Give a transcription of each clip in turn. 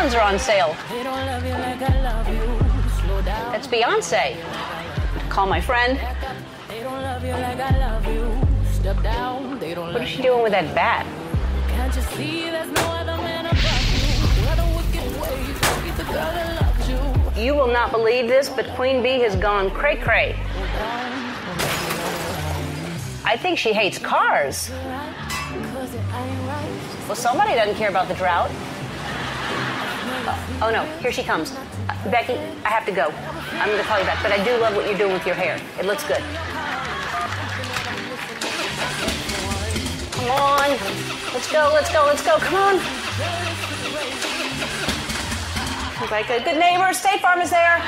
headphones are on sale. They don't love you like I love you. Slow down. That's Beyonce. Call my friend. They don't love you like I love you. Step down. They don't What love is she doing with that bat? Can't you see there's no other man above you? What a wicked way. He's the girl that loves you. You will not believe this, but Queen Bee has gone cray-cray. I think she hates cars. Well, somebody doesn't care about the drought. Oh no, here she comes. Becky, I have to go. I'm going to call you back, but I do love what you're doing with your hair. It looks good. Come on. Let's go, let's go, let's go. Come on. Like a good neighbor, State Farm is there.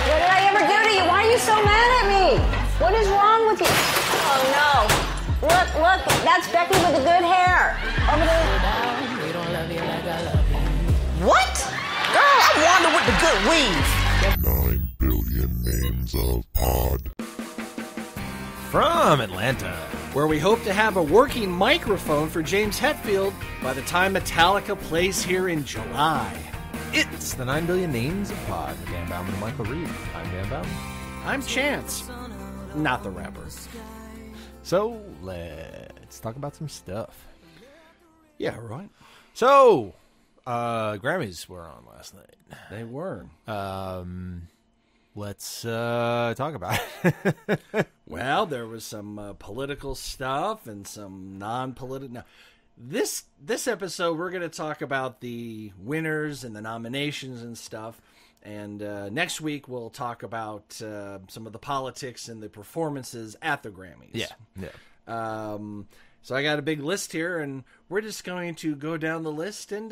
What did I ever do to you? Why are you so mad at me? What is wrong with you? Oh no. Look, that's Becky with the good hair. Over there. They don't love you like I love you. What? Girl, I wonder with the good weave. 9 billion names of pod. From Atlanta, where we hope to have a working microphone for James Hetfield by the time Metallica plays here in July. It's the 9 Billion Names of Pod. Dan Bauman and Michael Reed. I'm Dan Bauman. I'm Chance, not the rapper. So, let's talk about some stuff. Yeah, right. So, Grammys were on last night. They were. Let's talk about it. Well, there was some political stuff and some non-political. Now, this episode, we're going to talk about the winners and the nominations and stuff. And next week, we'll talk about some of the politics and the performances at the Grammys. Yeah. So I got a big list here, and we're just going to go down the list and,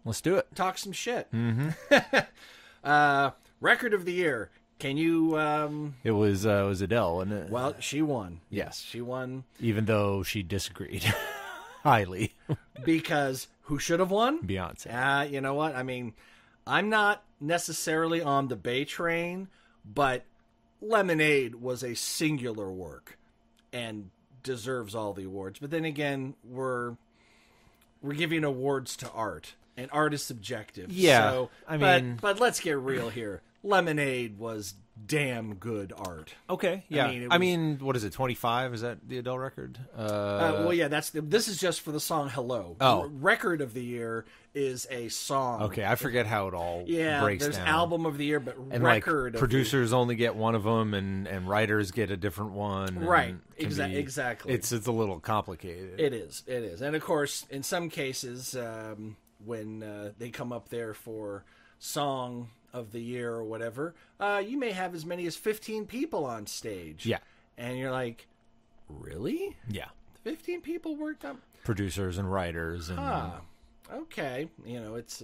Let's do it. talk some shit. Mm-hmm. Record of the year. Can you... It was Adele, wasn't it? Well, she won. Yes. She won. Even though she disagreed highly. Because who should have won? Beyonce. You know what? I mean, I'm not necessarily on the Bay train, but Lemonade was a singular work and deserves all the awards. But then again, we're giving awards to art, and art is subjective. Yeah, So, but let's get real here. Lemonade was damn good art. Okay, yeah. I mean, what is it, 25? Is that the Adele record? Well, yeah, this is just for the song Hello. Oh. Record of the year is a song. Okay, I forget how it all breaks there's down. album of the year, but And record of producers only get one of them, and writers get a different one. and Right, can exactly. It's a little complicated. It is, and of course, in some cases, when they come up there for song of the year or whatever, you may have as many as 15 people on stage. Yeah, and you're like, really? Yeah, 15 people worked on producers and writers and. Okay, it's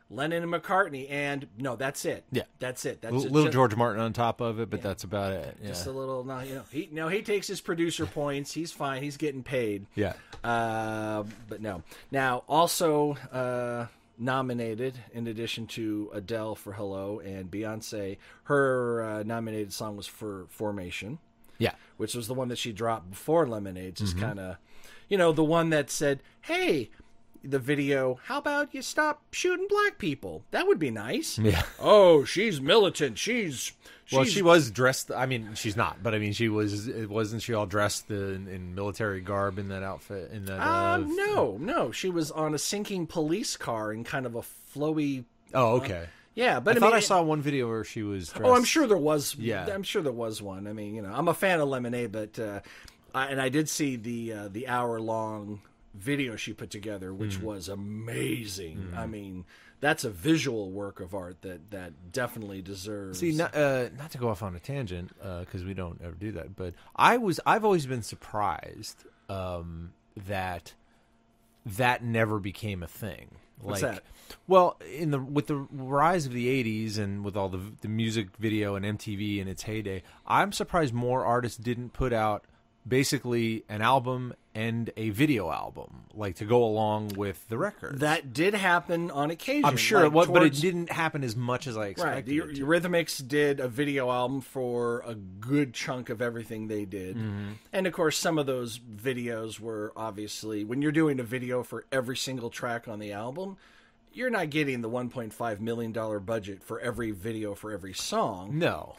Lennon and McCartney, and no, that's it. Yeah, that's it. That's little just, George Martin on top of it, but that's about it. Yeah. Just a little. He takes his producer points. He's fine. He's getting paid. Yeah. But no. Now also nominated, in addition to Adele for Hello and Beyonce, her nominated song was for Formation. Yeah, which was the one that she dropped before Lemonade. Just kind of, the one that said, "Hey." The video, how about you stop shooting black people? That would be nice. Yeah. Oh, she's militant. Well, she was dressed. I mean, she's not, but I mean, wasn't she all dressed in military garb in that outfit? In that. No. She was on a sinking police car in kind of a flowy. Oh, okay. Yeah, but I thought I saw one video where she was dressed. Oh, I'm sure there was. Yeah. I'm sure there was one. I mean, I'm a fan of Lemonade, but I did see the hour-long video she put together, which was amazing. I mean, that's a visual work of art that definitely deserves. See, not to go off on a tangent, because we don't ever do that, but I've always been surprised that never became a thing. What's that? Well, with the rise of the '80s and with all the music video and MTV in its heyday, I'm surprised more artists didn't put out basically an album and a video album, like to go along with the record. That did happen on occasion. I'm sure like, it was, but it towards- didn't happen as much as I expected. Right, it to. Eurythmics did a video album for a good chunk of everything they did. And of course, some of those videos were obviously, when you're doing a video for every single track on the album, you're not getting the $1.5 million budget for every video for every song. No.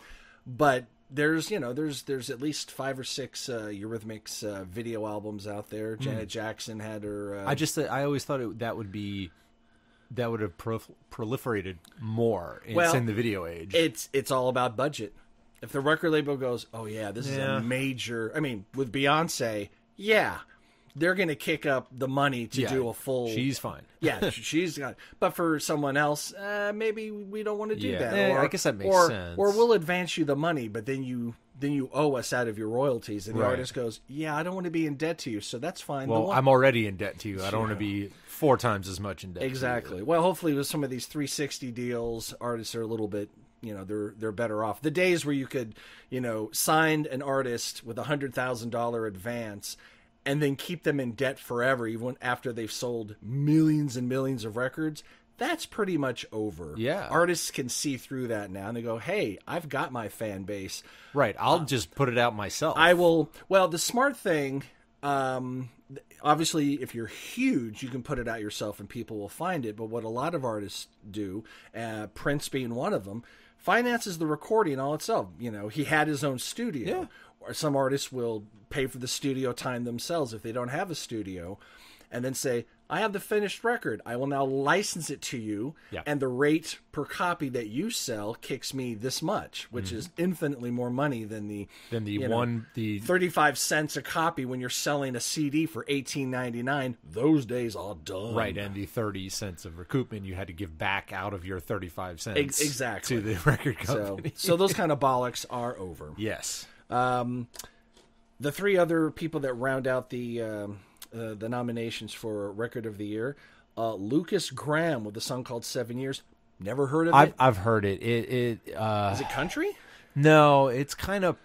But there's at least 5 or 6 Eurythmics video albums out there. Janet Jackson had her. I always thought that would have proliferated more in the video age. It's all about budget. If the record label goes, oh yeah, this is Yeah. a major. I mean, with Beyonce, yeah, they're going to kick up the money to do a full. She's fine. Yeah, she's got. But for someone else, maybe we don't want to do Yeah. that. I guess that makes sense. Or we'll advance you the money, but then you owe us out of your royalties. And the Right. artist goes, yeah, I don't want to be in debt to you, so that's fine. Well, I'm already in debt to you. I don't want to be 4 times as much in debt. Exactly. To you. Well, hopefully with some of these 360 deals, artists are a little bit, they're better off. The days where you could, sign an artist with $100,000 advance and then keep them in debt forever, even after they've sold millions and millions of records, that's pretty much over. Yeah. Artists can see through that now, and they go, hey, I've got my fan base. Right. I'll just put it out myself. I will. Well, the smart thing, obviously, if you're huge, you can put it out yourself and people will find it. But what a lot of artists do, Prince being one of them, finances the recording all itself. He had his own studio. Yeah. Or some artists will pay for the studio time themselves if they don't have a studio, and then say, I have the finished record. I will now license it to you, Yeah. and the rate per copy that you sell kicks me this much, which is infinitely more money than the 35 cents a copy when you're selling a CD for $18.99. Those days are done. Right, and the 30 cents of recoupment you had to give back out of your 35 cents Exactly. to the record So, company. so those kind of bollocks are over. Yes. The 3 other people that round out the nominations for Record of the Year, Lucas Graham with a song called 7 Years. Never heard of it. I've heard it. Is it country? No, it's kind of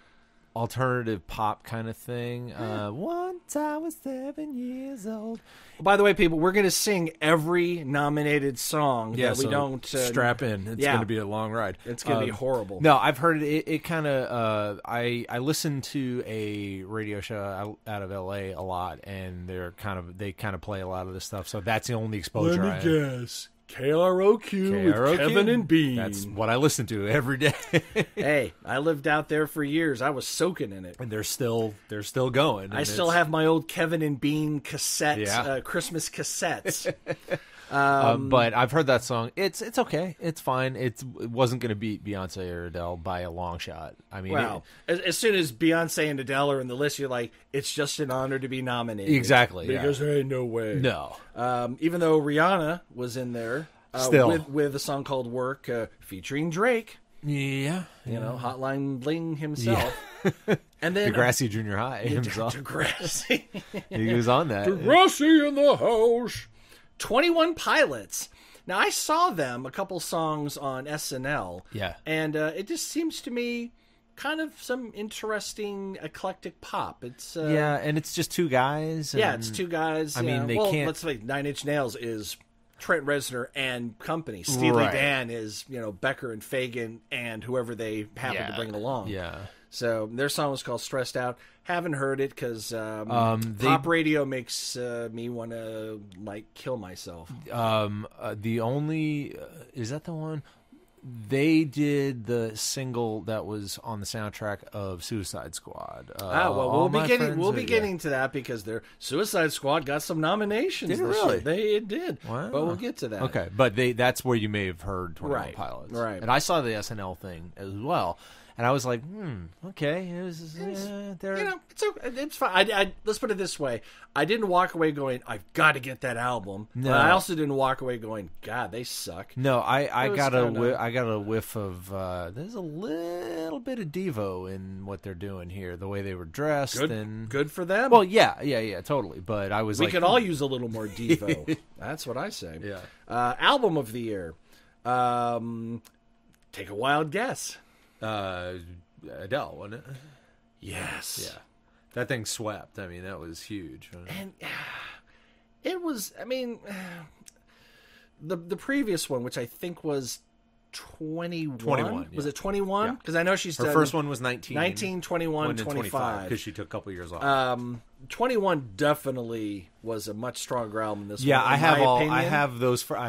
alternative pop kind of thing. Once I was 7 years old. By the way, people, we're going to sing every nominated song that we so don't strap in. It's going to be a long ride. It's going to be horrible. No, I've heard it. It kind of. I listened to a radio show out of L.A. a lot, and they kind of play a lot of this stuff. So that's the only exposure. Let me guess. KROQ with Kevin and Bean. That's what I listen to every day. Hey, I lived out there for years. I was soaking in it. And they're still going. I still have my old Kevin and Bean cassettes, Yeah. Christmas cassettes. but I've heard that song. It's okay. It's fine. It wasn't going to beat Beyonce or Adele by a long shot. I mean, Wow. As soon as Beyonce and Adele are in the list, you're like, it's just an honor to be nominated. Exactly, yeah. Because there ain't no way. no. Even though Rihanna was in there Still. with a song called Work featuring Drake, Yeah. Hotline Bling himself. And then Degrassi Junior High himself. Degrassi. He was on that. Degrassi in the house. 21 Pilots. Now, I saw them, a couple songs on SNL. Yeah. And it just seems to me kind of some interesting eclectic pop. It's Yeah, and it's just 2 guys. yeah, and- it's 2 guys. I mean, they can't- Let's say 9 Inch Nails is Trent Reznor and company. Steely Right. Dan is, Becker and Fagan and whoever they happen to bring along. Yeah. So their song was called Stressed Out. Haven't heard it because pop radio makes me want to, kill myself. The only is that the one? They did the single that was on the soundtrack of Suicide Squad. We'll be getting to that because their Suicide Squad got some nominations Did it this really? year. It did. Wow. But we'll get to that. Okay, but that's where you may have heard 21 Right, Pilots. right. And I saw the SNL thing as well. And I was like, okay. It was, It's fine. Let's put it this way. I didn't walk away going, I've got to get that album. No. But I also didn't walk away going, God, they suck. No, I was got kinda- I got a whiff of there's a little bit of Devo in what they're doing here, the way they were dressed and Good for them. well, yeah, totally. But I was we like, could all use a little more Devo. That's what I say. Yeah. Album of the year. Take a wild guess. Adele, wasn't it? Yes. Yeah. That thing swept. I mean, that was huge. And it was, I mean, the previous one, which I think was 21. 21, Was yeah. it 21? Yeah. Because I know she's Her done first one was 19. 19, 21, 25. Because she took a couple years off. 21 definitely was a much stronger album than this Yeah, one. I in have my all. opinion. I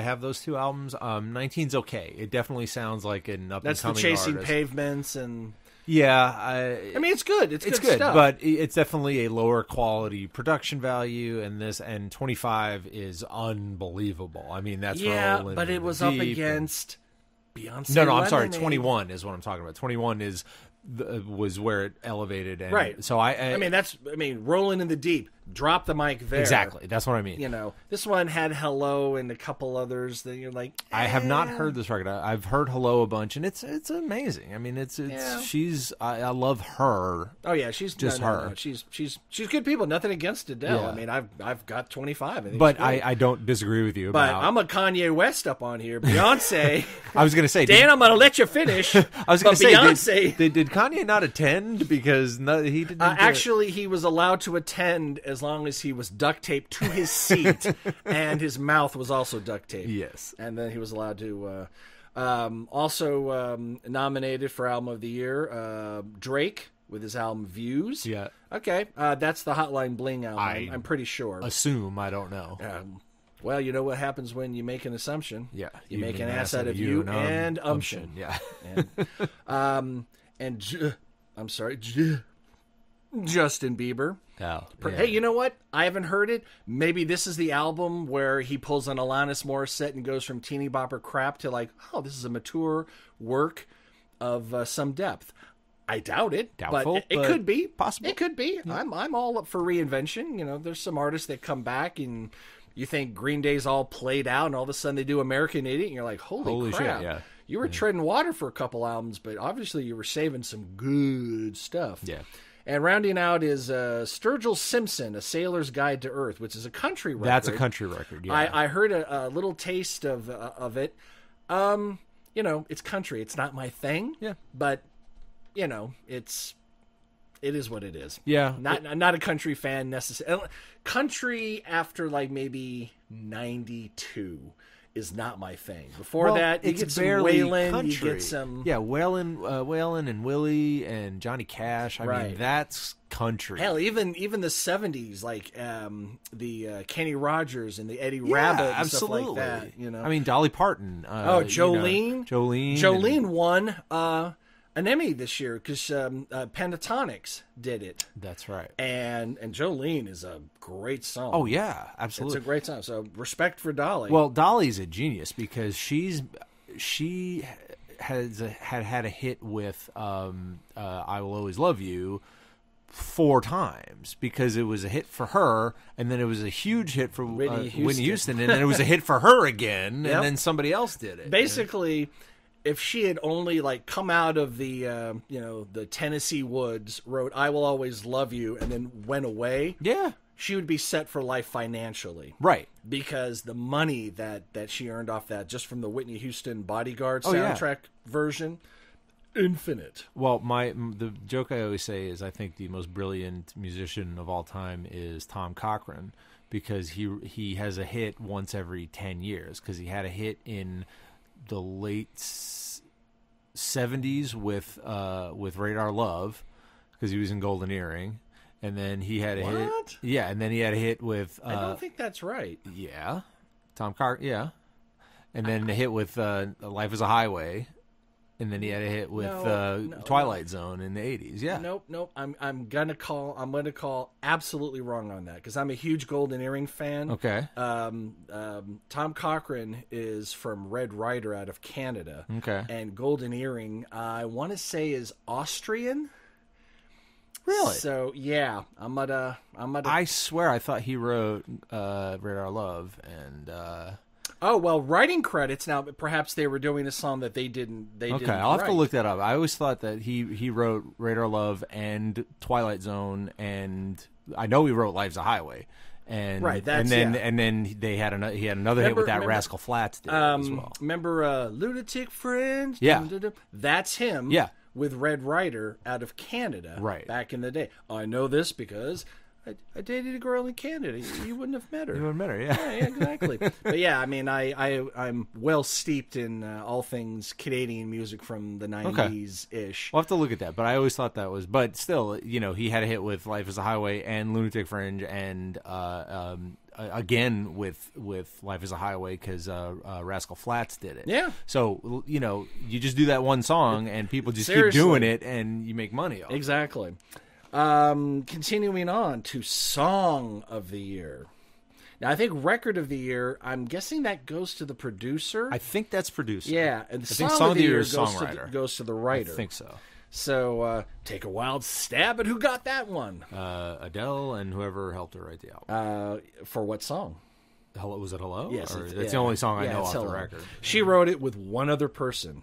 have those two albums. 19's okay. It definitely sounds like an up That's and the coming Chasing artist. Pavements and. Yeah, I mean, it's good. It's it's good good, stuff. but it's definitely a lower quality production value. And 25 is unbelievable. I mean, that's rolling but it in was the up deep against Beyonce. No, I'm sorry. Lemonade. 21 is what I'm talking about. 21 was where it elevated. And Right. So I mean, rolling in the deep. Drop the mic there. exactly. That's what I mean. You know, this one had Hello and a couple others that you're like. I have not heard this record. I've heard Hello a bunch, and it's amazing. I mean, it's Yeah. I love her. Oh yeah, she's Just her. No. She's good people. Nothing against Adele. Yeah. I mean, I've got 25. I think But it's great. I don't disagree with you But about. I'm a Kanye West up on here. Beyonce. I was going to say, Dan, I'm gonna let you finish. I was going but to say, Beyonce. did Kanye not attend because he didn't? Actually, he was allowed to attend as long as he was duct taped to his seat, and his mouth was also duct taped. Yes. And then he was allowed to. Also nominated for Album of the Year, Drake with his album Views. Yeah. Okay, that's the Hotline Bling album. I'm pretty sure. Assume I don't know. Well, you know what happens when you make an assumption. Yeah, You make an ass out of you and umption. Yeah. I'm sorry, Justin Bieber. Oh, Hey, you know what? I haven't heard it. Maybe this is the album where he pulls an Alanis Morissette and goes from teeny bopper crap to like, oh, this is a mature work of some depth. I doubt it, Doubtful, but it but could be possible. It could be. Yeah. I'm all up for reinvention. You know, there's some artists that come back and you think Green Day's all played out, and all of a sudden they do American Idiot, and you're like, holy crap! Shit, yeah. You were treading water for a couple albums, but obviously you were saving some good stuff. Yeah. And rounding out is Sturgill Simpson, A Sailor's Guide to Earth, which is a country record. That's a country record. Yeah. I heard a little taste of it. You know, it's country. It's not my thing. Yeah. But you know, it is what it is. Yeah. Not a country fan necessarily. Country after like maybe 92 is not my thing. Before that, you get some Waylon, you get some Waylon and Willie and Johnny Cash. I Right. mean, that's country. hell, even the 70s, like the Kenny Rogers and the Eddie Rabbitt and absolutely. stuff like that. You know, I mean, Dolly Parton. Jolene. Jolene won an Emmy this year because Pentatonics did it. That's right. And Jolene is a great song. Oh yeah, absolutely. It's a great song. So respect for Dolly. Well, Dolly's a genius because she had a hit with "I Will Always Love You" 4 times because it was a hit for her, and then it was a huge hit for Whitney Houston, and then it was a hit for her again, Yep. and then somebody else did it. Basically, if she had only like come out of the the Tennessee woods, wrote "I Will Always Love You," and then went away, Yeah. she would be set for life financially. Right. Because the money that she earned off that just from the Whitney Houston Bodyguard Oh, yeah. soundtrack version, infinite. Well, the joke I always say is I think the most brilliant musician of all time is Tom Cochrane because he has a hit once every 10 years because he had a hit in the late 70s with Radar Love because he was in Golden Earring, and then he had a hit. Yeah, and then he had a hit with. I don't think that's right. Yeah, Tom Cochrane. Yeah, and then a hit with Life Is a Highway, and then he had a hit with Twilight Zone in the 80s. Yeah. Nope. I'm gonna call absolutely wrong on that because I'm a huge Golden Earring fan. Okay. Tom Cochrane is from Red Rider out of Canada. Okay. And Golden Earring, I want to say, is Austrian. Really? So yeah, I'm gonna. I swear I thought he wrote Radar Love and. Oh well, writing credits now. Perhaps they were doing a song that they didn't. Okay, I'll have to look that up. I always thought that he wrote Radar Love and Twilight Zone, and I know he wrote Life's a Highway, and Right, that's- and then he had another hit with that Remember- Rascal Flatts did as well. Remember Lunatic Friends? Yeah. Dun, dun, dun. That's him. Yeah. with Red Ryder out of Canada back in the day. I know this because I dated a girl in Canada. You wouldn't have met her. You wouldn't have met her, yeah. Yeah, exactly. But yeah, I mean, I'm well steeped in all things Canadian music from the 90s-ish. We'll have to look at that, but I always thought that was... But still, you know, he had a hit with Life is a Highway and Lunatic Fringe and... again with Life is a Highway because Rascal Flatts did it. Yeah. So, you know, you just do that one song and people just Seriously. keep doing it and you make money off it. Exactly. Continuing on to Song of the Year. Now, I think Record of the Year, I'm guessing that goes to the producer. I think that's producer. Yeah. And I think Song of the Year is songwriter. Goes to the writer. I think so. So, take a wild stab at who got that one. Adele and whoever helped her write the album. For what song? Hello, was it Hello? Yes. That's the only song I know off the record. She wrote it with one other person.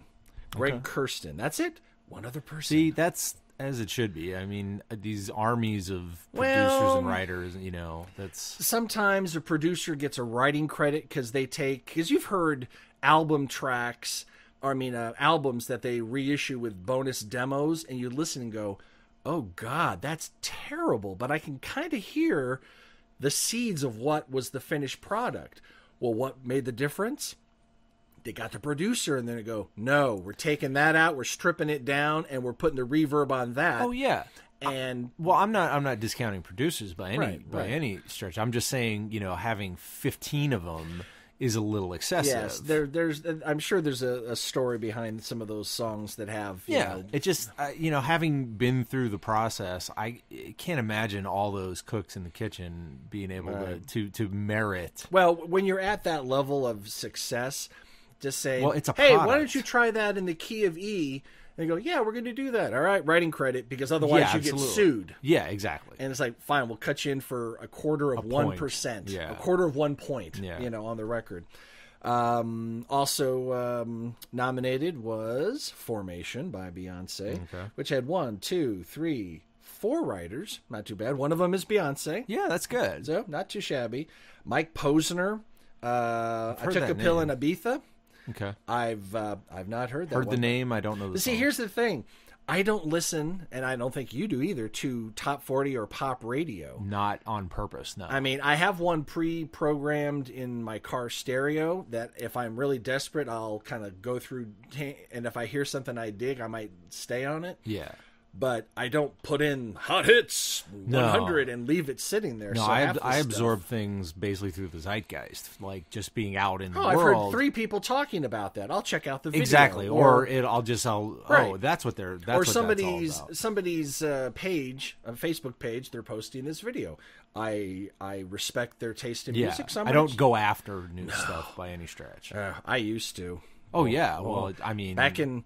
Greg Kirsten. That's it? One other person. See, that's as it should be. I mean, these armies of producers and writers, you know, that's... Sometimes a producer gets a writing credit because you've heard album tracks, albums that they reissue with bonus demos, and you listen and go, oh, God, that's terrible. But I can kind of hear the seeds of what was the finished product. Well, what made the difference? They got the producer, and then they go, no, we're taking that out, we're stripping it down, and we're putting the reverb on that. Oh, yeah. And I'm not discounting producers by any stretch. I'm just saying, you know, having 15 of them is a little excessive. Yes, I'm sure there's a story behind some of those songs that have. It just you know, having been through the process, I can't imagine all those cooks in the kitchen being able to merit. Well, when you're at that level of success, just say, well, it's a hey, product. why don't you try that in the key of E? And they go, yeah, we're going to do that. All right, writing credit, because otherwise you get sued. Yeah, exactly. And it's like, fine, we'll cut you in for a quarter of 1%. Yeah. A quarter of 1 point, yeah. You know, on the record. Also nominated was Formation by Beyonce, which had 1, 2, 3, 4 writers. Not too bad. One of them is Beyonce. Yeah, that's good. So, not too shabby. Mike Posner. I Took a Pill in Ibiza. Okay. I've not heard that. Heard the name. I don't know the song. See, here's the thing. I don't listen, and I don't think you do either, to top 40 or pop radio. Not on purpose, no. I mean, I have one pre-programmed in my car stereo that if I'm really desperate, I'll kind of go through, and if I hear something I dig, I might stay on it. Yeah. But I don't put in Hot Hits 100 and leave it sitting there. No, so I absorb things basically through the zeitgeist, like just being out in the world. I've heard 3 people talking about that. I'll check out the video. Exactly, that's what they're. That's or what somebody's page, a Facebook page, they're posting this video. I respect their taste in music. So I don't go after new stuff by any stretch. I used to. Oh yeah, well, I mean, back in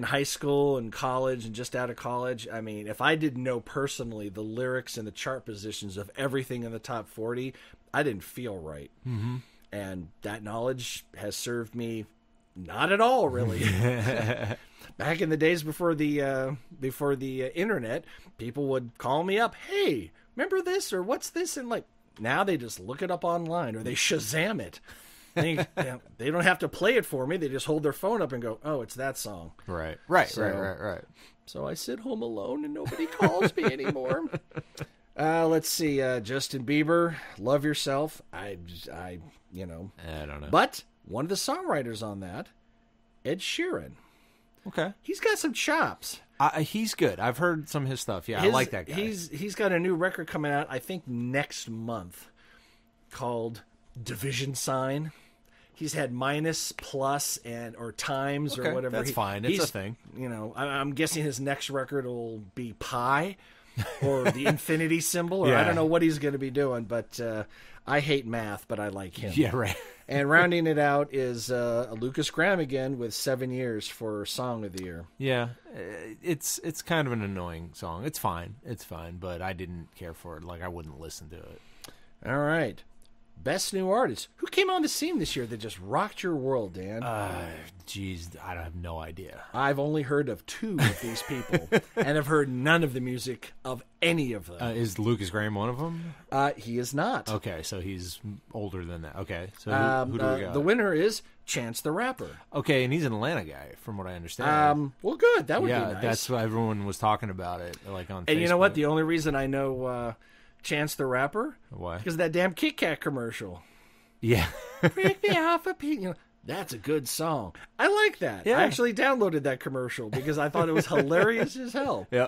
high school and college and just out of college, I mean, if I didn't know personally the lyrics and the chart positions of everything in the top 40, I didn't feel right. Mm-hmm. And that knowledge has served me not at all, really. Back in the days before the internet, people would call me up, "Hey, remember this or what's this?" And like now they just look it up online or they Shazam it. They don't have to play it for me. They just hold their phone up and go, "Oh, it's that song." Right. So I sit home alone and nobody calls me anymore. Let's see. Justin Bieber, "Love Yourself." I don't know. But one of the songwriters on that, Ed Sheeran. Okay. He's got some chops. He's good. I've heard some of his stuff. Yeah, I like that guy. He's got a new record coming out, I think, next month called Division Sign. He's had minus, plus, or times or whatever. That's fine. It's a thing. You know, I'm guessing his next record will be pi or the infinity symbol, or I don't know what he's going to be doing, but I hate math, but I like him. Yeah, right. And rounding it out is Lucas Graham again with 7 years for Song of the Year. Yeah, it's kind of an annoying song. It's fine, but I didn't care for it. Like, I wouldn't listen to it. All right. Best New Artist. Who came on the scene this year that just rocked your world, Dan? Geez, I have no idea. I've only heard of 2 of these people, and I've heard none of the music of any of them. Is Lucas Graham one of them? He is not. Okay, so he's older than that. Okay, so who do we got? The winner is Chance the Rapper. Okay, and he's an Atlanta guy, from what I understand. Well, good. That would be yeah, nice. that's what everyone was talking about it, like on. And Facebook. you know what? The only reason I know Chance the Rapper, Why? Because of that damn Kit Kat commercial. Yeah. Break me off a piece. You know, that's a good song. I like that. Yeah. I actually downloaded that commercial because I thought it was hilarious as hell. Yeah.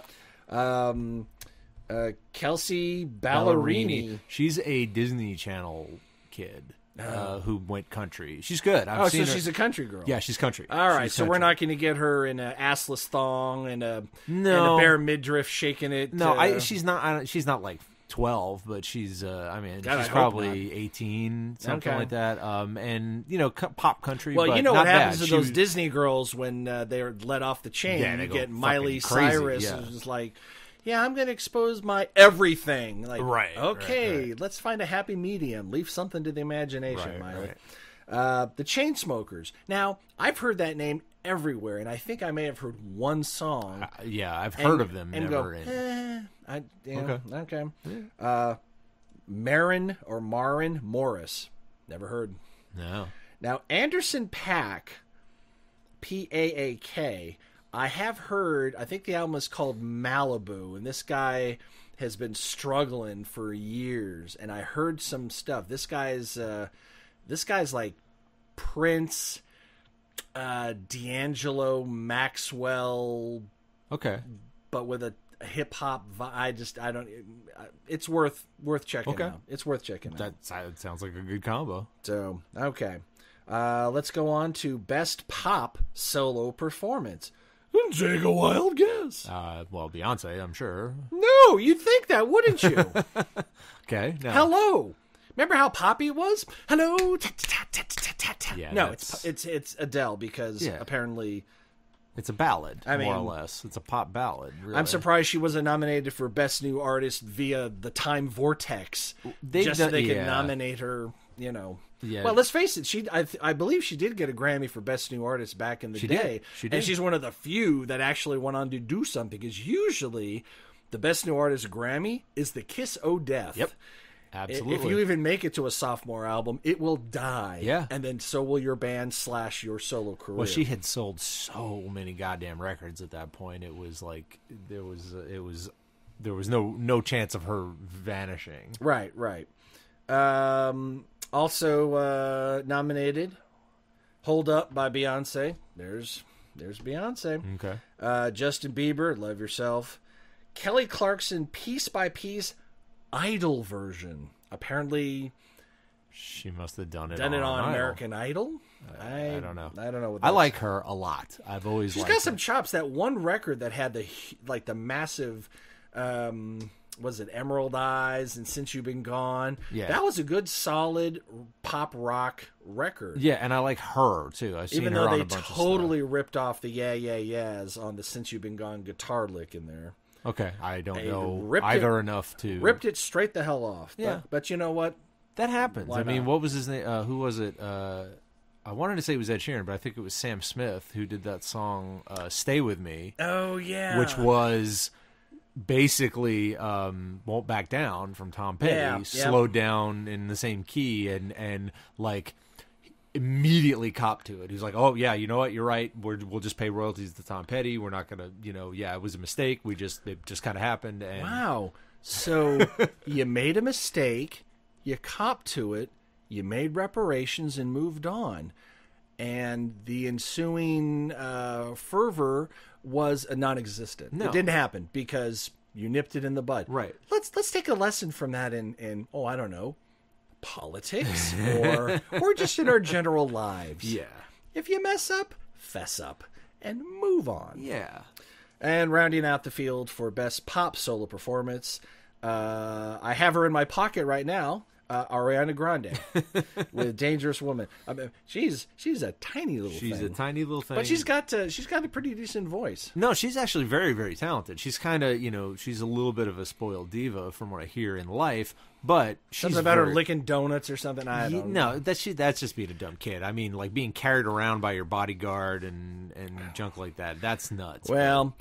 Kelsey Ballerini. She's a Disney Channel kid who went country. She's good. I've seen so her. she's a country girl. Yeah, she's country. All right, She's so we're country. not going to get her in a assless thong and a No. bare midriff shaking it. No, she's not. She's not like 12, but she's. I mean, God, I she's hope probably 18, something Okay. like that. And pop country. Well, but you know not what happens bad. to those Disney girls when they're let off the chain. Yeah, they you go get Miley fucking crazy, Cyrus yeah. who's like, yeah, I'm going to expose my everything. Like, Right, okay, right. let's find a happy medium. Leave something to the imagination, Right, Miley. right. The Chainsmokers. Now, I've heard that name everywhere, and I think I may have heard one song. Yeah, I've and- heard of them. And Never go, in. okay. Marin Morris. Never heard. No. Now, Anderson Paak, Paak, I have heard, I think the album is called Malibu, and this guy has been struggling for years, and I heard some stuff. This guy's like Prince, D'Angelo, Maxwell, Okay. but with a hip hop. It's worth checking Okay. out. It's worth checking out. That sounds like a good combo. So okay, let's go on to best pop solo performance. Take a wild guess. Well, Beyonce, I'm sure. No, you'd think that, wouldn't you? Okay. No. Hello. Remember how poppy it was? Hello. Ta, ta, ta, ta, ta, ta. Yeah, no, that's- it's Adele because Yeah. apparently. It's a ballad, I more or mean, less. It's a pop ballad. Really. I'm surprised she wasn't nominated for Best New Artist via the Time Vortex, They've just so done- they could yeah. nominate her. Yeah. Well, let's face it. I believe she did get a Grammy for Best New Artist back in the She did. day. She did. And she's one of the few that actually went on to do something. Because usually, the Best New Artist Grammy is the kiss o' death. Yep. Absolutely. If you even make it to a sophomore album, it will die. Yeah. And then so will your band / your solo career. Well, she had sold so many goddamn records at that point. It was like there was no chance of her vanishing. Right. Also nominated, Hold Up by Beyonce. There's Beyonce. Okay. Justin Bieber, Love Yourself. Kelly Clarkson, Piece by Piece, Idol version. Apparently She must have done it done it on Idol. American Idol. I don't know. I don't know what I that's- like her a lot. I've always She's liked got some her. chops. That one record that had the massive was it Emerald Eyes and Since You've Been Gone? Yeah. That was a good solid pop rock record. Yeah, and I like her too. I've seen Even her though on they a bunch totally ripped off the Yeah Yeah Yeahs on the Since You've Been Gone guitar lick in there. of stuff. Okay, I don't They know ripped either it- enough to Ripped it straight the hell off. Yeah. But you know what? That happens. Why I mean, not? what was his name? Who was it? I wanted to say it was Ed Sheeran, but I think it was Sam Smith who did that song "Stay With Me," Oh yeah. which was basically "Won't Back Down" from Tom Petty, Yeah, slowed down in the same key, and like immediately copped to it. He's like, "Oh yeah, you know what? You're right. We'll just pay royalties to Tom Petty. We're not gonna, yeah, it was a mistake. It just kind of happened." And Wow. So you made a mistake, you copped to it, you made reparations and moved on. And the ensuing fervor was non-existent. No. It didn't happen because you nipped it in the bud. Right. Let's take a lesson from that in I don't know, politics or just in our general lives. yeah, If you mess up, fess up and move on. yeah. And rounding out the field for best pop solo performance, I have her in my pocket right now, Ariana Grande with "Dangerous Woman." I mean, she's a tiny little She's thing, a tiny little thing, but she's got a pretty decent voice. No, she's actually very, very talented. She's kind of, she's a little bit of a spoiled diva from what I hear in life, but she's Something about her very- licking donuts or something. I don't know. No, that's just being a dumb kid. I mean, like being carried around by your bodyguard and junk like that. That's nuts. Well,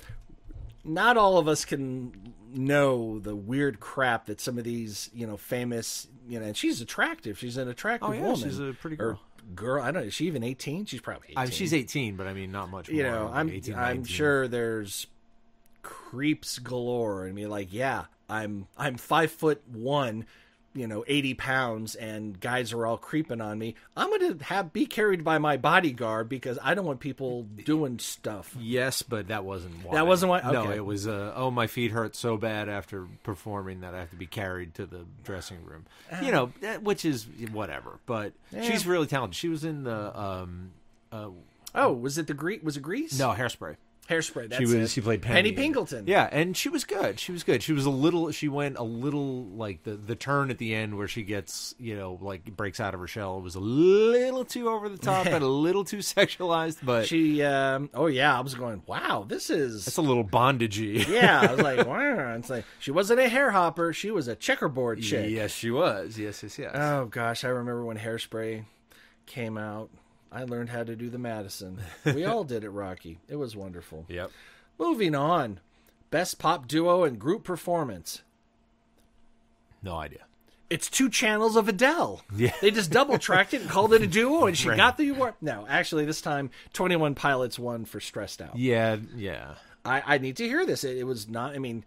not all of us can know the weird crap that some of these, famous, and she's attractive. She's an attractive woman. She's a pretty girl. Girl, I don't know. Is she even 18? She's probably 18. She's 18, but I mean, not much more. I'm 18, I'm 19. sure there's creeps galore. I mean, like, yeah, I'm 5'1", 80 pounds, and guys are all creeping on me. I'm gonna be carried by my bodyguard because I don't want people doing stuff. Yes, but that wasn't why. That wasn't why? No, Okay. it was, my feet hurt so bad after performing that I have to be carried to the dressing room. Which is whatever. But she's really talented. She was in the... was it Grease? No, Hairspray. Hairspray. That's She played Penny Pingleton. Yeah, and she was good. She went a little like the turn at the end where she gets, breaks out of her shell was a little too over the top and a little too sexualized, but she I was going, wow, it's a little bondagey. Yeah, I was like, wow. It's like she wasn't a hair hopper, she was a checkerboard chick. Yes, she was. Yes. Oh gosh, I remember when Hairspray came out. I learned how to do the Madison. We all did it, Rocky. It was wonderful. Yep. Moving on. Best pop duo and group performance. No idea. It's 2 channels of Adele. Yeah. They just double-tracked it and called it a duo, and she got the award. No, actually, this time, 21 Pilots won for Stressed Out. Yeah. I need to hear this. It was not, I mean...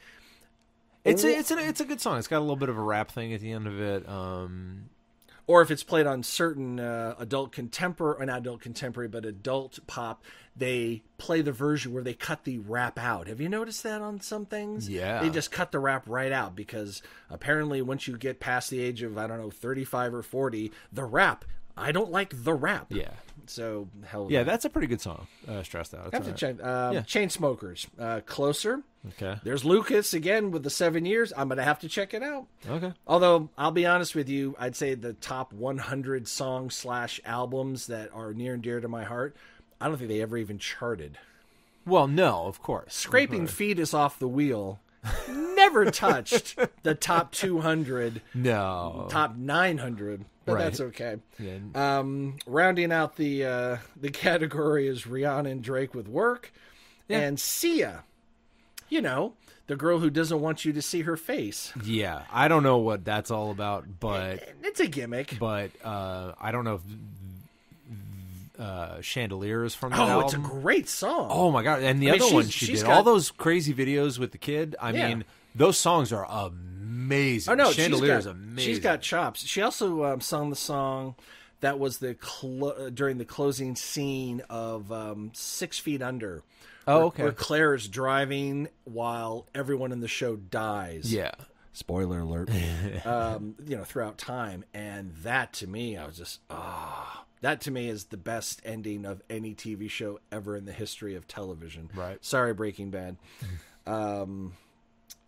It's a good song. It's got a little bit of a rap thing at the end of it. Or if it's played on certain adult pop, they play the version where they cut the rap out. Have you noticed that on some things? Yeah. They just cut the rap right out because apparently once you get past the age of, 35 or 40, the rap, I don't like the rap. Yeah. So, hell yeah, that's a pretty good song, Stressed Out. I have to check. Chainsmokers, Closer. Okay. There's Lucas again with the 7 years. I'm going to have to check it out. Okay. Although, I'll be honest with you, I'd say the top 100 songs/albums that are near and dear to my heart, I don't think they ever even charted. Well, no, of course. Scraping Fetus Off the Wheel never touched the top 200. No. Top 900. But Right. that's okay. Yeah. Rounding out the category is Rihanna and Drake with Work. Yeah. And Sia. The girl who doesn't want you to see her face. Yeah, I don't know what that's all about, but It's a gimmick. But I don't know if Chandelier is from that album. It's a great song. Oh my god! And the other one she did, all those crazy videos with the kid. I mean, those songs are amazing. Oh no, Chandelier is amazing. She's got chops. She also sung the song that was during the closing scene of 6 Feet Under. Oh, okay. Where Claire is driving while everyone in the show dies. Yeah. Spoiler alert. Throughout time, and that to me, I was just that to me is the best ending of any TV show ever in the history of television. Right. Sorry, Breaking Bad. And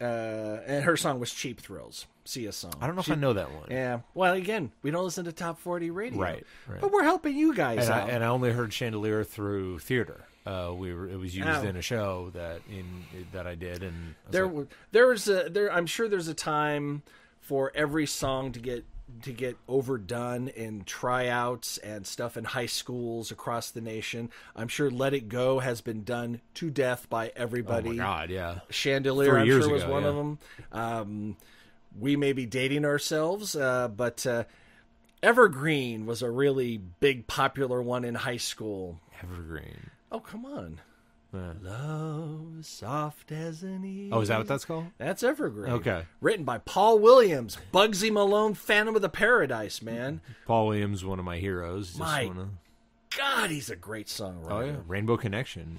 her song was Cheap Thrills. Sia's song. I don't know if I know that one. Yeah. Well, again, we don't listen to Top 40 radio. Right. But we're helping you guys out. And I only heard Chandelier through theater. It was used in a show that I did, and I'm sure there's a time for every song to get overdone in tryouts and stuff in high schools across the nation. I'm sure Let It Go has been done to death by everybody. Oh my god, yeah. Chandelier, 3 I'm years sure was ago, one yeah. of them. We may be dating ourselves, but Evergreen was a really big popular one in high school. Evergreen. Oh, come on. Love soft as an ease. Oh, is that what that's called? That's Evergreen. Okay. Written by Paul Williams, Bugsy Malone, Phantom of the Paradise, man. Paul Williams, one of my heroes. God, he's a great songwriter. Oh yeah, Rainbow Connection.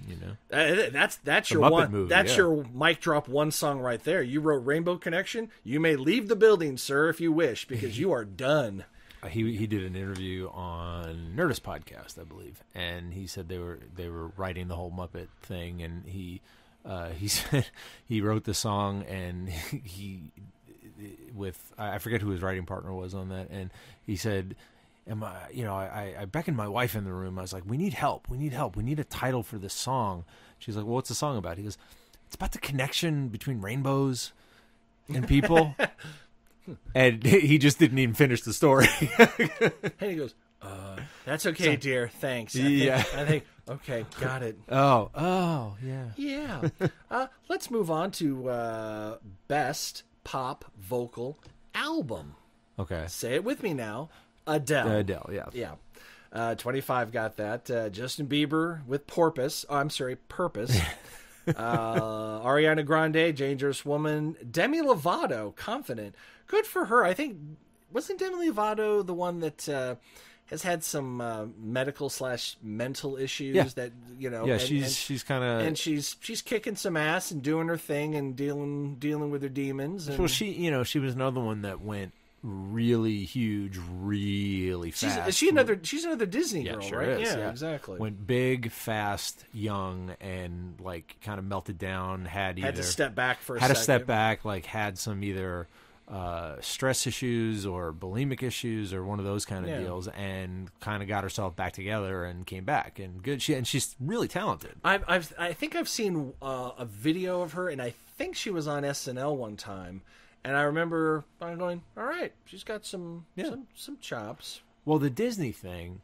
That's your Muppet one. movie, That's yeah. your mic drop one song right there. You wrote Rainbow Connection. You may leave the building, sir, if you wish, because you are done. He did an interview on Nerdist podcast, I believe, and he said they were writing the whole Muppet thing, and he said he wrote the song, and I forget who his writing partner was on that, and he said, I beckoned my wife in the room. I was like, we need help. We need a title for this song. She's like, well, what's the song about? He goes, it's about the connection between rainbows and people. And he just didn't even finish the story. And he goes, That's okay, dear. Thanks. Yeah. I think. Okay, got it. Oh, yeah. Yeah. Let's move on to best pop vocal album. Okay. Say it with me now. Adele. Adele, yeah. Yeah. 25 got that. Justin Bieber with Purpose. Ariana Grande, Dangerous Woman. Demi Lovato, Confident. Good for her. I think, wasn't Demi Lovato the one that has had some medical/mental issues that, Yeah, she's kind of... And she's kicking some ass and doing her thing and dealing with her demons. And Well, she was another one that went really huge, really fast. she's another Disney girl, sure right? is, Yeah, exactly. Went big, fast, young, and like kind of melted down. Had to step back for a had second. to step back, like had some either stress issues or bulimic issues or one of those kind of deals, and kind of got herself back together and came back and good. She's really talented. I think I've seen a video of her, and I think she was on SNL one time. And I remember going, all right, she's got some chops. Well, the Disney thing,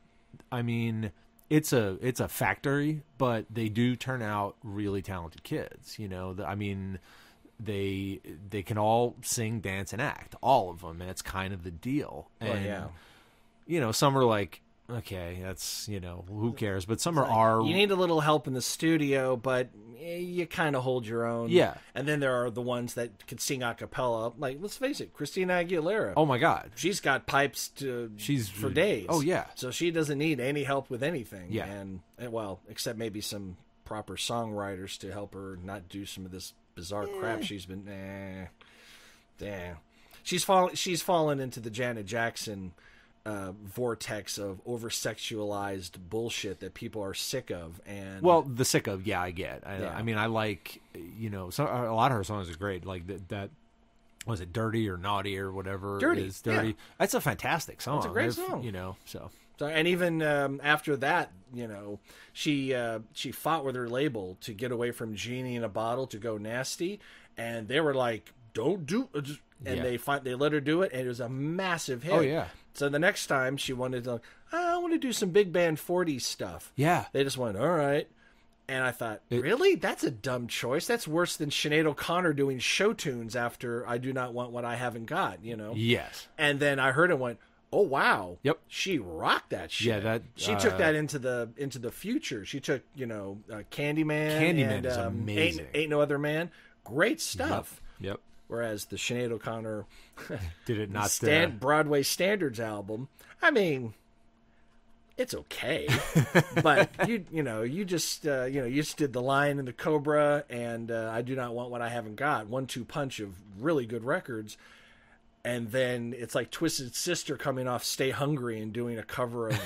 I mean, it's a factory, but they do turn out really talented kids. I mean, they can all sing, dance, and act, all of them, and it's kind of the deal. And some are like, okay, that's who cares? But some are. You need a little help in the studio, but you kind of hold your own. Yeah. And then there are the ones that can sing a cappella. Like, let's face it, Christina Aguilera. Oh my God, she's got pipes for days. Oh yeah. So she doesn't need any help with anything. Yeah. And well, except maybe some proper songwriters to help her not do some of this bizarre crap she's been. Damn. She's fallen into the Janet Jackson vortex of over-sexualized bullshit that people are sick of. And the sick of, I get. I mean, I like, a lot of her songs are great. Like that was it Dirty or Naughty or whatever? Dirty. It is Dirty. Yeah. That's a fantastic song. It's a great song. So. And even after that, she fought with her label to get away from Genie in a Bottle to go Nasty, and they were like, "Don't do," and they let her do it, and it was a massive hit. Oh yeah. So the next time she wanted to, I want to do some big band 40s stuff. Yeah. They just went, all right. And I thought, really? That's a dumb choice. That's worse than Sinead O'Connor doing show tunes after I Do Not Want What I Haven't Got, Yes. And then I heard it and went, oh, wow. Yep. She rocked that shit. Yeah, she took that into the future. She took, Candyman. Candyman is amazing. Ain't No Other Man. Great stuff. Yep. Whereas the Sinead O'Connor did it not Broadway Standards album, I mean, it's okay, but you just did The Lion and the Cobra and I Do Not Want What I Haven't Got, 1-2 punch of really good records, and then it's like Twisted Sister coming off Stay Hungry and doing a cover of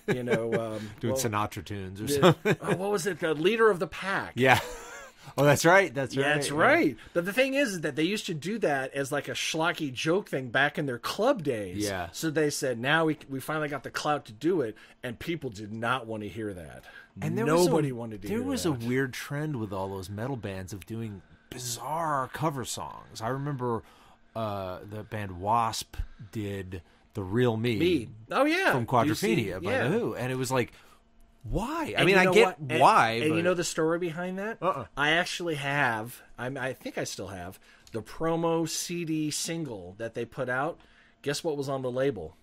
doing Sinatra tunes or something. What was it? The Leader of the Pack. Yeah. Oh, that's right. That's right. That's right. But the thing is that they used to do that as like a schlocky joke thing back in their club days. Yeah. So they said, now we finally got the clout to do it, and people did not want to hear that. And nobody wanted to hear that. There was a weird trend with all those metal bands of doing bizarre cover songs. I remember the band Wasp did The Real Me. Oh, yeah. From Quadrophenia by The Who. And it was like, why? I mean, I get why. And but... you know the story behind that? I actually have, I think I still have, the promo CD single that they put out. Guess what was on the label?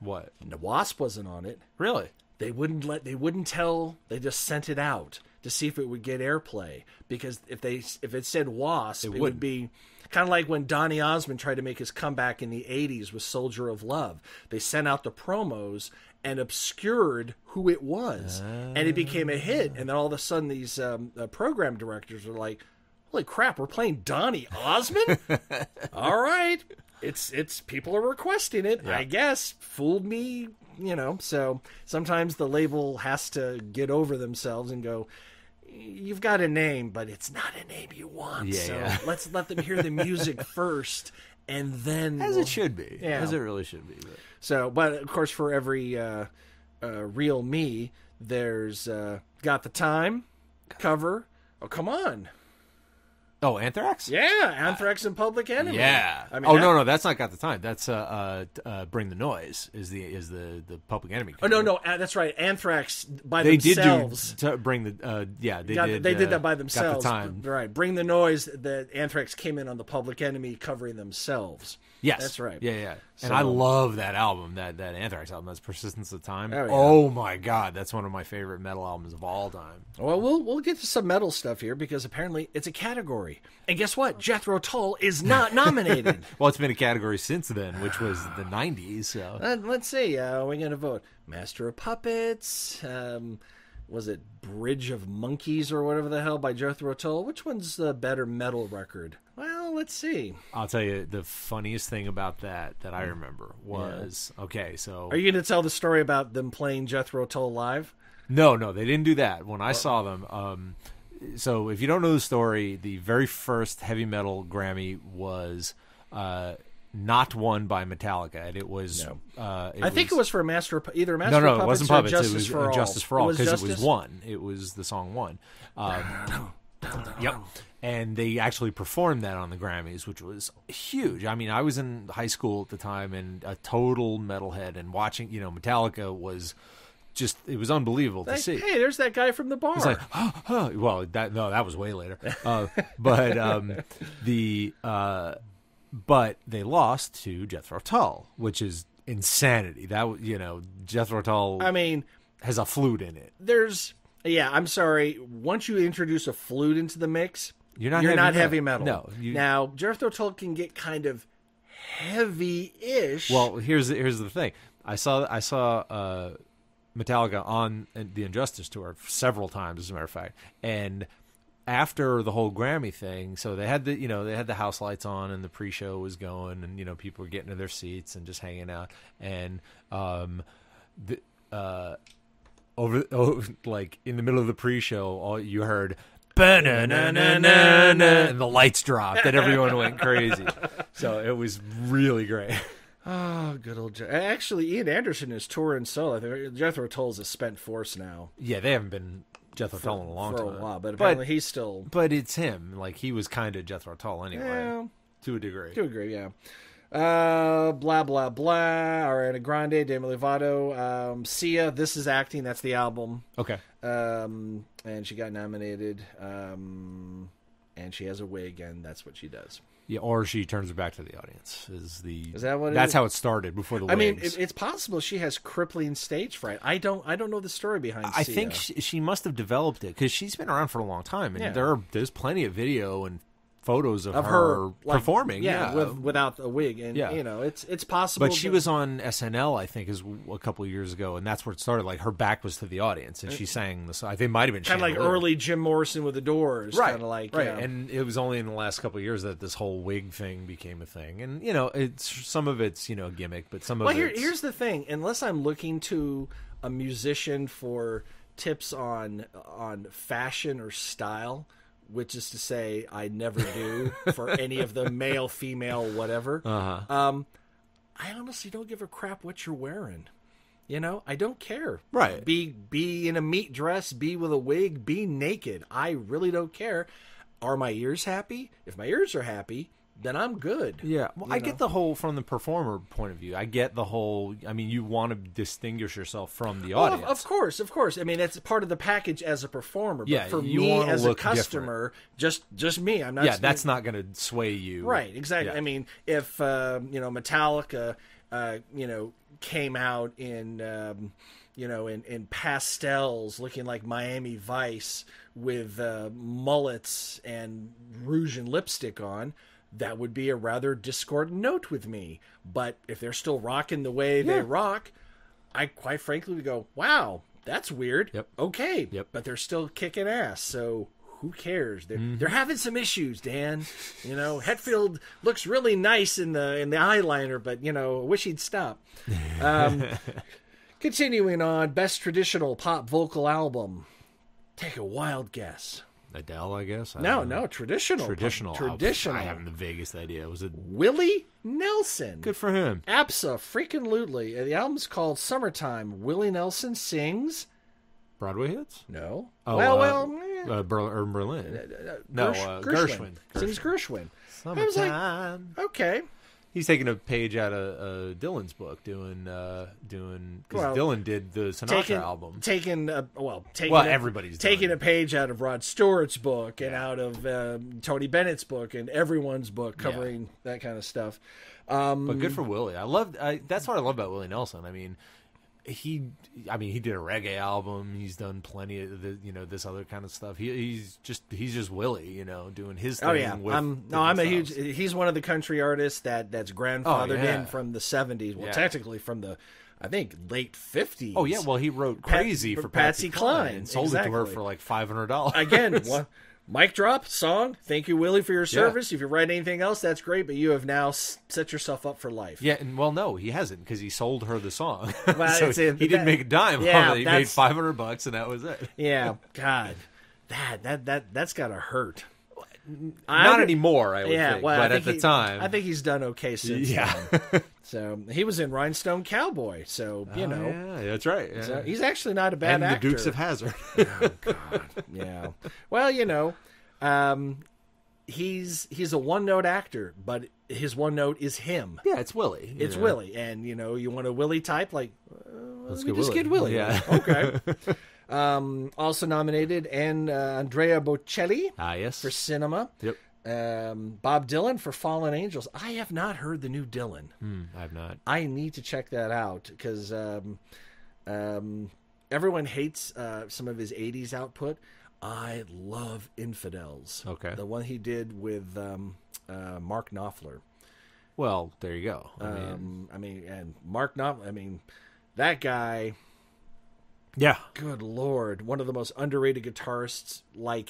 What? The Wasp wasn't on it. Really? They wouldn't tell, they just sent it out to see if it would get airplay. Because if it said Wasp, it would be kind of like when Donny Osmond tried to make his comeback in the 80s with Soldier of Love. They sent out the promos and obscured who it was. And it became a hit. And then all of a sudden these program directors were like, holy crap, we're playing Donny Osmond? All right. It's people are requesting it. Yeah. I guess. Fooled me, So sometimes the label has to get over themselves and go, you've got a name, but it's not a name you want. Yeah. So let's let them hear the music first. And then it should be. Yeah. As it really should be. But. So, but of course, for every Real Me, there's Got the Time cover. Oh, come on. Oh, Anthrax? Yeah, Anthrax and Public Enemy. Yeah. I mean, no, that's not Got the Time. That's Bring the Noise is the Public Enemy. Oh no, that's right. Anthrax by They themselves. did do Bring the They did that by themselves. Got the Time. Right. Bring the Noise. The Anthrax came in on the Public Enemy covering themselves. Yes, that's right. Yeah. And So- I love that album, that Anthrax album. That's Persistence of Time. Oh, yeah. Oh my God, that's one of my favorite metal albums of all time. Well, we'll get to some metal stuff here because apparently it's a category. And guess what? Jethro Tull is not nominated. Well, it's been a category since then, which was the 90s. So Let's see. We're going to vote. Master of Puppets. Was it Bridge of Monkeys or whatever the hell by Jethro Tull? Which one's the better metal record? Well, let's see. I'll tell you the funniest thing about that I remember was, okay, so... Are you going to tell the story about them playing Jethro Tull live? No, they didn't do that. When I saw them, so if you don't know the story, the very first heavy metal Grammy was not won by Metallica, and it was. No. I think it was for either Master of No, Puppets it wasn't or Puppets. Justice It was for All. Justice for All because it was Justice? One. It was the song One. Yep. And they actually performed that on the Grammys, which was huge. I mean, I was in high school at the time and a total metalhead, and watching, Metallica was just, it was unbelievable to see. Hey, there's that guy from the bar. It's like, well, that was way later. But they lost to Jethro Tull, which is insanity. That Jethro Tull. I mean, has a flute in it. I'm sorry. Once you introduce a flute into the mix, you're not heavy metal. No. Now, Jethro Tull can get kind of heavy-ish. Well, here's the thing. I saw Metallica on the Injustice tour several times, as a matter of fact, and after the whole Grammy thing, so they had the house lights on and the pre-show was going, and people were getting to their seats and just hanging out, and like in the middle of the pre-show, all you heard, "Ba-na-na-na-na-na," and the lights dropped and everyone went crazy. So it was really great. Oh, good old actually, Ian Anderson is touring solo. I think Jethro Tull's a spent force now. Yeah, they haven't been Jethro Tull in a long time. For a while, but apparently he's still... But it's him. Like, he was kind of Jethro Tull anyway. Yeah. To a degree. Yeah. Blah, blah, blah. Ariana Grande, Demi Lovato. Sia, This Is Acting. That's the album. Okay. And she got nominated. And she has a wig, and that's what she does. Yeah, or she turns her back to the audience. Is that what it That's is? how it started before the wigs. I mean, it's possible she has crippling stage fright. I don't know the story behind Sia. I think she must have developed it because she's been around for a long time, and Yeah. there's plenty of video and photos of her like, performing. without a wig, and it's possible. But she was on SNL, I think, a couple of years ago, and that's where it started. Like, her back was to the audience, and she sang the song. I think it might have been kind of like early Jim Morrison with the Doors, right? Kind of like right. And it was only in the last couple of years that this whole wig thing became a thing. And it's some of it's a gimmick, but some of it's... here's the thing: unless I'm looking to a musician for tips on fashion or style, which is to say I never do for any of the male, female, whatever. I honestly don't give a crap what you're wearing. I don't care. Right. Be in a meat dress, be with a wig, be naked. I really don't care. Are my ears happy? If my ears are happy, then I'm good. Yeah. Well, I get the whole, from the performer point of view, I get the whole, I mean, you want to distinguish yourself from the audience. Of course. I mean, that's part of the package as a performer. But Yeah, for you me wanna as a look customer, just me, I'm not... Yeah, that's not going to sway you. Right, exactly. Yeah. I mean, if, Metallica, came out in... in pastels, looking like Miami Vice with mullets and rouge and lipstick on, that would be a rather discordant note with me. But if they're still rocking the way they rock, I quite frankly would go, wow, that's weird. Yep. Okay. Yep. But they're still kicking ass, so who cares? They're having some issues, Dan. Hetfield looks really nice in the eyeliner, but I wish he'd stop. Continuing on, best traditional pop vocal album. Take a wild guess. Adele, I guess? No, traditional. Traditional. Traditional. I haven't the vaguest idea. Was it Willie Nelson. good for him? Abso-freaking-lutely. The album's called Summertime. Willie Nelson sings... Broadway hits? No. Oh, well, Berlin. No, Gershwin. Sings Gershwin. I was like, okay. He's taking a page out of Dylan's book, doing because Dylan did the Sinatra album. Everybody's taking a page out of Rod Stewart's book and out of Tony Bennett's book and everyone's book covering that kind of stuff. But good for Willie. That's what I love about Willie Nelson. I mean, he did a reggae album. He's done plenty of this other kind of stuff. He's just Willie, doing his thing. Oh yeah, he's one of the country artists that's grandfathered in from the 70s. Well, technically from the, I think, late 50s. Oh yeah, well he wrote Crazy for Patsy Cline and sold it to her for like $500. Again, mic drop song. Thank you, Willie, for your service. If you write anything else, that's great, but you have now set yourself up for life. Yeah, and no, he hasn't, because he sold her the song. Well, so he didn't make a dime on it. He made $500, and that was it. Yeah, God, that's gotta hurt. Not anymore, I would think. Well, but at the time, I think he's done okay since then. So he was in Rhinestone Cowboy. So yeah, that's right. Yeah. So he's actually not a bad actor. The Dukes of Hazzard. Oh God, yeah. Well, he's a one-note actor, but his one note is him. Yeah, it's Willie. It's Willie, and you want a Willie type, like let's get Willie. Yeah. Okay. Also nominated, and Andrea Bocelli yes. for Cinema. Yep. Bob Dylan for Fallen Angels. I have not heard the new Dylan. I have not. I need to check that out because everyone hates some of his 80s output. I love Infidels. Okay. The one he did with Mark Knopfler. Well, there you go. And Mark Knopfler, that guy... Yeah. Good Lord. One of the most underrated guitarists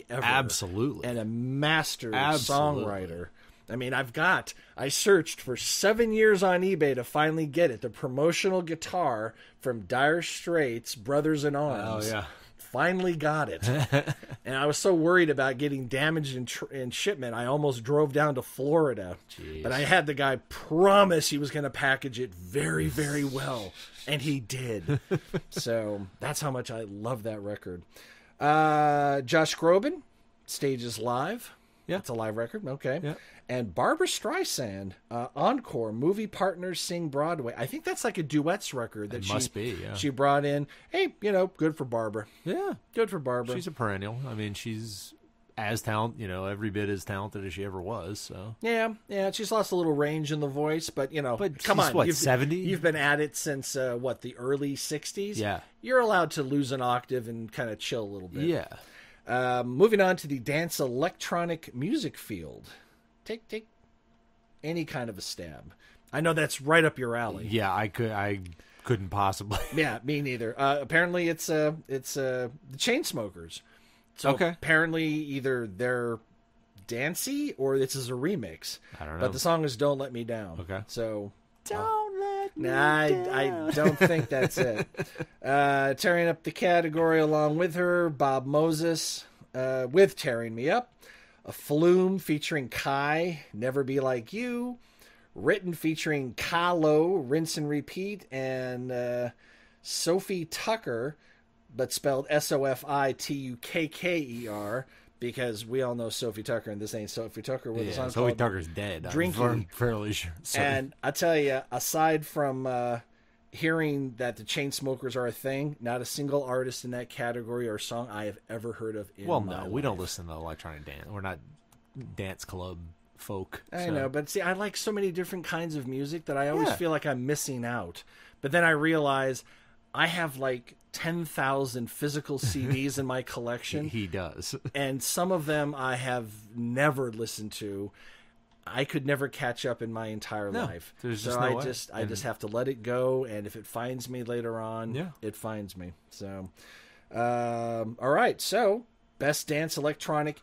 ever. Absolutely. And a master songwriter. I searched for 7 years on eBay to finally get it. The promotional guitar from Dire Straits, Brothers in Arms. Oh, yeah. Finally got it. And I was so worried about getting damaged in shipment, I almost drove down to Florida. Jeez. But I had the guy promise he was going to package it very, very well. And he did. So that's how much I love that record. Josh Groban, Stages Live. Yeah. It's a live record. Okay. Yeah. And Barbra Streisand, Encore, Movie Partners Sing Broadway. I think that's like a duets record that must be, yeah. She brought in. Hey, good for Barbara. Yeah. Good for Barbara. She's a perennial. She's as talented, every bit as talented as she ever was. So yeah. She's lost a little range in the voice, but come on, what, 70? You've been at it since the early 60s. Yeah, you're allowed to lose an octave and kind of chill a little bit. Yeah. Moving on to the dance electronic music field. Take any kind of a stab. I know that's right up your alley. Yeah, I couldn't possibly. Yeah, me neither. Apparently, it's the Chainsmokers. So apparently, either they're dancey or this is a remix. I don't know. But the song is "Don't Let Me Down." Okay. So don't let me down. I don't think that's it. Tearing up the category along with her, Bob Moses with "Tearing Me Up." A Flume featuring Kai, Never Be Like You. Written featuring Kahlo, Rinse and Repeat. And Sophie Tucker, but spelled Sofitukker, because we all know Sophie Tucker, and this ain't Sophie Tucker. With a song Sophie called Tucker's dead. Drinking. I'm fairly sure. And I tell you, aside from hearing that the Chainsmokers are a thing, not a single artist in that category or song I have ever heard of in my life. We don't listen to electronic dance. We're not dance club folk. I know, but see, I like so many different kinds of music that I always feel like I'm missing out. But then I realize I have 10,000 physical CDs in my collection. He does. And some of them I have never listened to. I could never catch up in my entire life. There's so just no way. I just have to let it go, and if it finds me later on, it finds me. So, all right. So, best dance electronic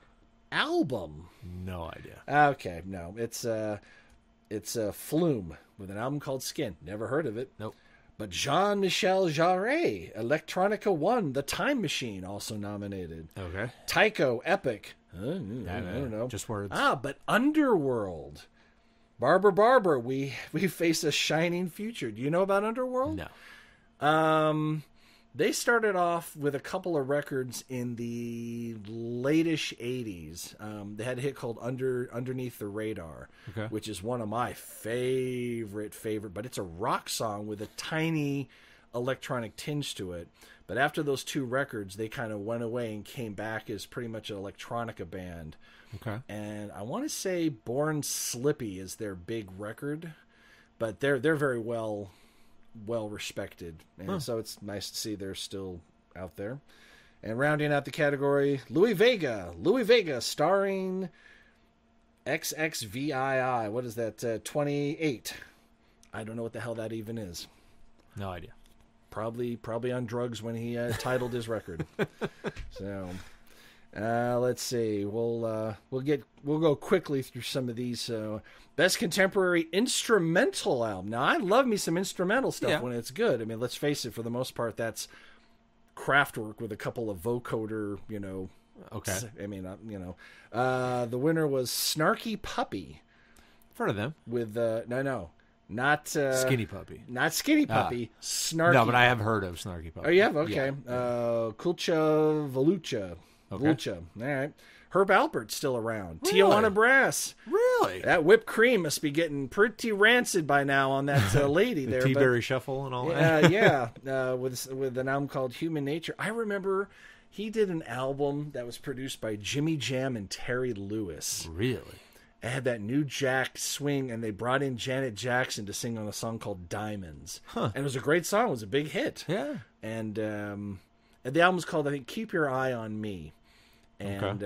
album. No idea. Okay, no, it's a Flume with an album called Skin. Never heard of it. Nope. But Jean-Michel Jarre, Electronica 1, The Time Machine, also nominated. Okay. Tycho, Epic. I don't know. Just words. But Underworld. Barbara, we face a shining future. Do you know about Underworld? No. They started off with a couple of records in the late-ish 80s. They had a hit called Underneath the Radar, which is one of my favorite, but it's a rock song with a tiny electronic tinge to it. But after those two records, they kind of went away and came back as pretty much an electronica band. Okay. And I want to say Born Slippy is their big record, but they're very well respected, and so it's nice to see they're still out there. And rounding out the category, Louis Vega starring XXVII. What is that? 28. I don't know what the hell that even is. No idea. Probably on drugs when he titled his record. So let's see. We'll go quickly through some of these. Best Contemporary Instrumental Album. Now, I love me some instrumental stuff when it's good. I mean, let's face it, for the most part, that's Kraftwerk with a couple of vocoder, Okay. I mean, the winner was Snarky Puppy. I've heard of them. With, not... Skinny Puppy. Not Skinny Puppy, Snarky. No, but I have heard of Snarky Puppy. Oh, you have? Okay. Yeah. Kulcha Volucha. Okay. Vulcha. All right. Herb Alpert's still around. Really? Tijuana Brass. Really? That whipped cream must be getting pretty rancid by now on that lady there. Tea-berry Shuffle and all that. With an album called Human Nature. I remember he did an album that was produced by Jimmy Jam and Terry Lewis. Really? It had that New Jack swing, and they brought in Janet Jackson to sing on a song called Diamonds. Huh. And it was a great song. It was a big hit. Yeah. And the album was called, I think, Keep Your Eye on Me. And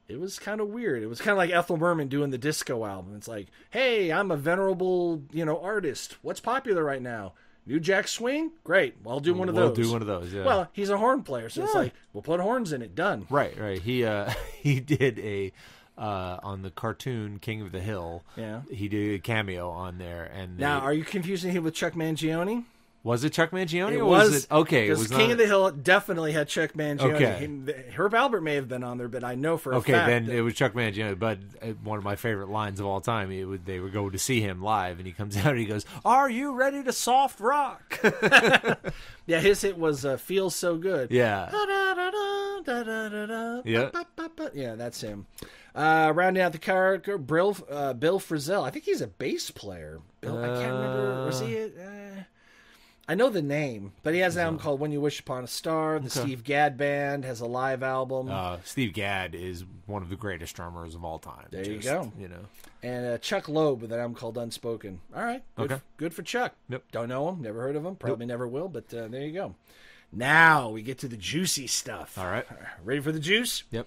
it was kind of weird. It was kind of like Ethel Merman doing the disco album. It's like, hey, I'm a venerable, artist. What's popular right now? New Jack Swing? Great. Well, I'll do one of those. We'll do one of those, yeah. Well, he's a horn player, so it's like, we'll put horns in it. Done. Right. He did a... on the cartoon King of the Hill, he did a cameo on there. And now, are you confusing him with Chuck Mangione? Was it Chuck Mangione? Or was it okay? Because King of the Hill definitely had Chuck Mangione. Okay. Herb Albert may have been on there, but I know for a fact. Okay, then it was Chuck Mangione. But one of my favorite lines of all time, they would go to see him live, and he comes out and he goes, "Are you ready to soft rock?" Yeah, his hit was "Feels So Good." Yeah. Yeah. Yeah, that's him. Rounding out the character, Bill Frisell. I think he's a bass player. Bill, I can't remember. Was he? I know the name, but he has an album called When You Wish Upon a Star. The Steve Gadd Band has a live album. Steve Gadd is one of the greatest drummers of all time. There you go. And Chuck Loeb with an album called Unspoken. All right. Good for Chuck. Yep. Don't know him. Never heard of him. Probably never will, but there you go. Now we get to the juicy stuff. All right. Ready for the juice? Yep.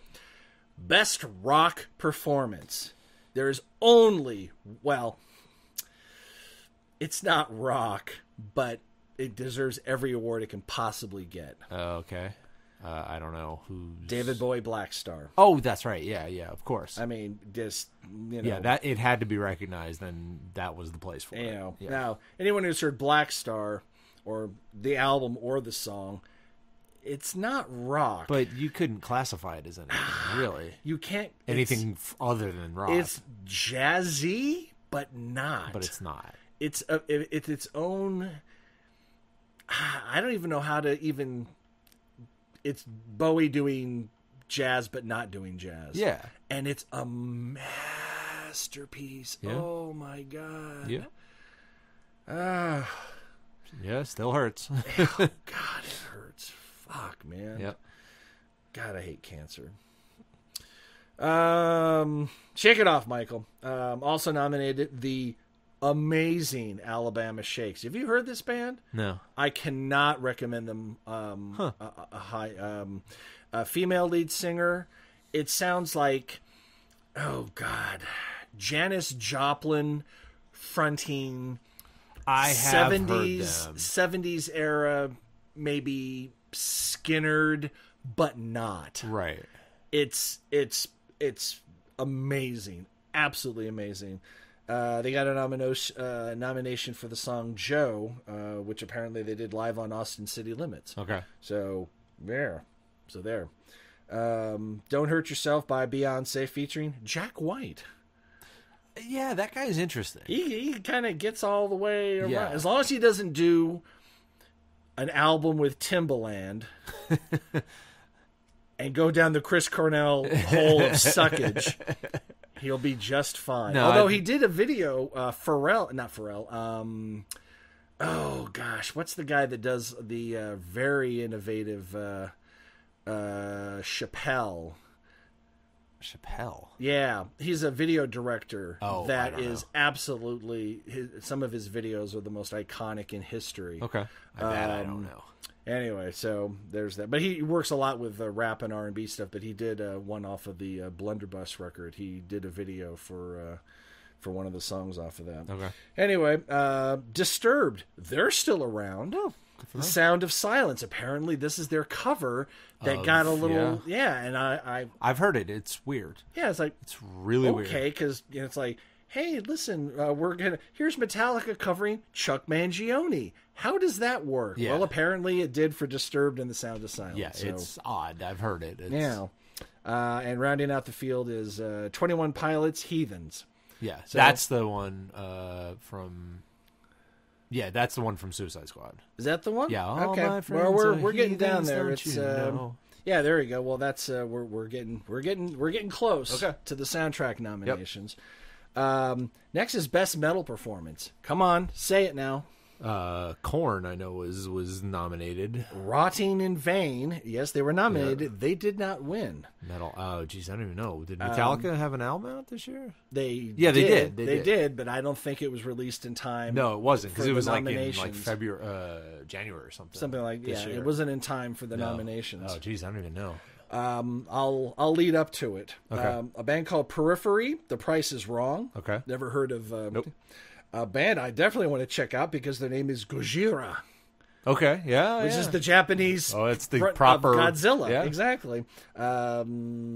Best rock performance. There is only, it's not rock, but it deserves every award it can possibly get. Okay. I don't know who's... David Bowie, Black Star. Oh, that's right. Yeah, of course. I mean, just, Yeah, that it had to be recognized, and that was the place for it. Yeah. Now, anyone who's heard Black Star, or the album or the song, it's not rock. But you couldn't classify it as anything, really. You can't... Anything other than rock. It's jazzy, but not. But it's not. It's its own... I don't even know how to even... It's Bowie doing jazz, but not doing jazz. Yeah. And it's a masterpiece. Yeah. Oh, my God. Yeah. Yeah, still hurts. Oh, God, it hurts. Fuck, man. Yep. God, I hate cancer. Shake It Off, Michael. Also nominated the amazing Alabama Shakes. Have you heard this band? No. I cannot recommend them. A female lead singer. It sounds like, oh God, Janis Joplin fronting. I have heard them. 70s era, maybe Skinnerd, but not. Right. It's amazing, absolutely amazing. They got a nomination for the song Joe, which apparently they did live on Austin City Limits. Okay. So there. Don't Hurt Yourself by Beyonce featuring Jack White. Yeah, that guy is interesting. He kind of gets all the way around. Yeah. As long as he doesn't do an album with Timbaland and go down the Chris Cornell hole of suckage, he'll be just fine. No, Although he did a video, not Pharrell. Oh gosh, what's the guy that does the very innovative Chappelle? Chappelle. Yeah, he's a video director I that don't is know. absolutely. Some of his videos are the most iconic in history. Okay. I don't know. Anyway, so there's that. But he works a lot with rap and R&B stuff. But he did one off of the Blunderbuss record. He did a video for one of the songs off of that. Okay. Anyway, Disturbed. They're still around. Oh, The Sound of Silence. Apparently, this is their cover that got a little... Yeah, and I've heard it. It's weird. Yeah, it's like... It's really weird. Okay, because it's like, hey, listen, here's Metallica covering Chuck Mangione. How does that work? Yeah. Well, apparently it did for Disturbed and The Sound of Silence. Yeah, so, it's odd. I've heard it. It's, yeah. And rounding out the field is 21 Pilots, Heathens. Yeah, So- that's the one from... Yeah, that's the one from Suicide Squad. Is that the one? Yeah. All Okay. my friends Well, are we're getting down heathens, there. don't It's you know? yeah, there you go. Well, that's we're getting close Okay. to the soundtrack nominations. Next is Best Metal Performance. Come on, say it now. Korn, I know, was nominated. Rotting in Vain. Yes, they were nominated. They did not win. Metal. Oh, geez, I don't even know. Did Metallica have an album out this year? They Yeah, they did. They They did, but I don't think it was released in time. No, it wasn't, because for it the was like in nominations. February, January or something. Something like this yeah. year. It wasn't in time for the No. nominations. Oh, geez, I don't even know. I'll lead up to it. Okay. A band called Periphery. The Price is Wrong. Okay. Never heard of. Nope. A band I definitely want to check out because their name is Gojira, Okay, yeah, which yeah. is the Japanese. Oh, it's the front of proper Godzilla. Yeah. Exactly.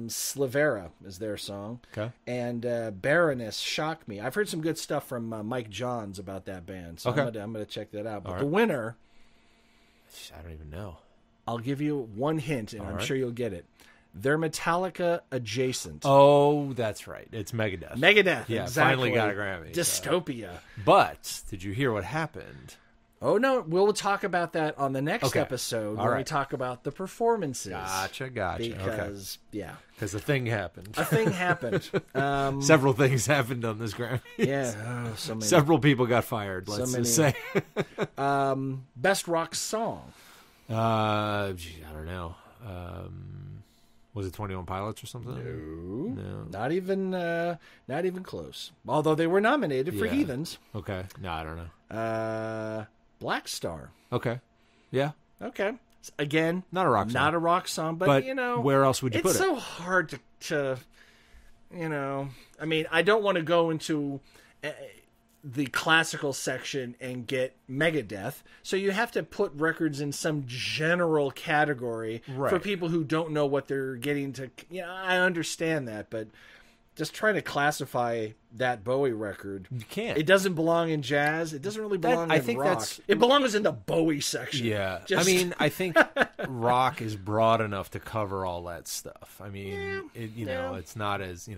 Slivera is their song. Okay. And Baroness Shock Me. I've heard some good stuff from Mike Johns about that band, so Okay. I'm gonna check that out. But All the right. winner, I don't even know. I'll give you one hint, and I'm right. sure you'll get it. They're Metallica adjacent. Oh, that's right. It's Megadeth. Megadeth. Yeah, exactly. finally got a Grammy. so. Dystopia. But did you hear what happened? Oh no, we'll talk about that on the next Okay. episode All when we right. talk about the performances. Gotcha. Because yeah, Because the thing happened. a thing happened. Several things happened on this Grammy. Yeah, oh, so many. Several people got fired. Let's just say. Best rock song. Gee, I don't know. Was it 21 Pilots or something? No. Not even close. Although they were nominated for Yeah. Heathens. Okay. No, I don't know. Black Star. Okay. Yeah. Okay. Again, Not a rock song. Not a rock song, but, But you know, where else would you it's put it? so hard to, you know, I mean, I don't want to go into the classical section and get Megadeth, so you have to put records in some general category for Right. people who don't know what they're getting to. Yeah, I understand that, but just trying to classify that Bowie record, You can't. It doesn't belong in jazz. It doesn't really belong I in think rock. that's- It belongs in the Bowie section. Yeah. Just- I mean, I think rock is broad enough to cover all that stuff. I mean, know, it's not as,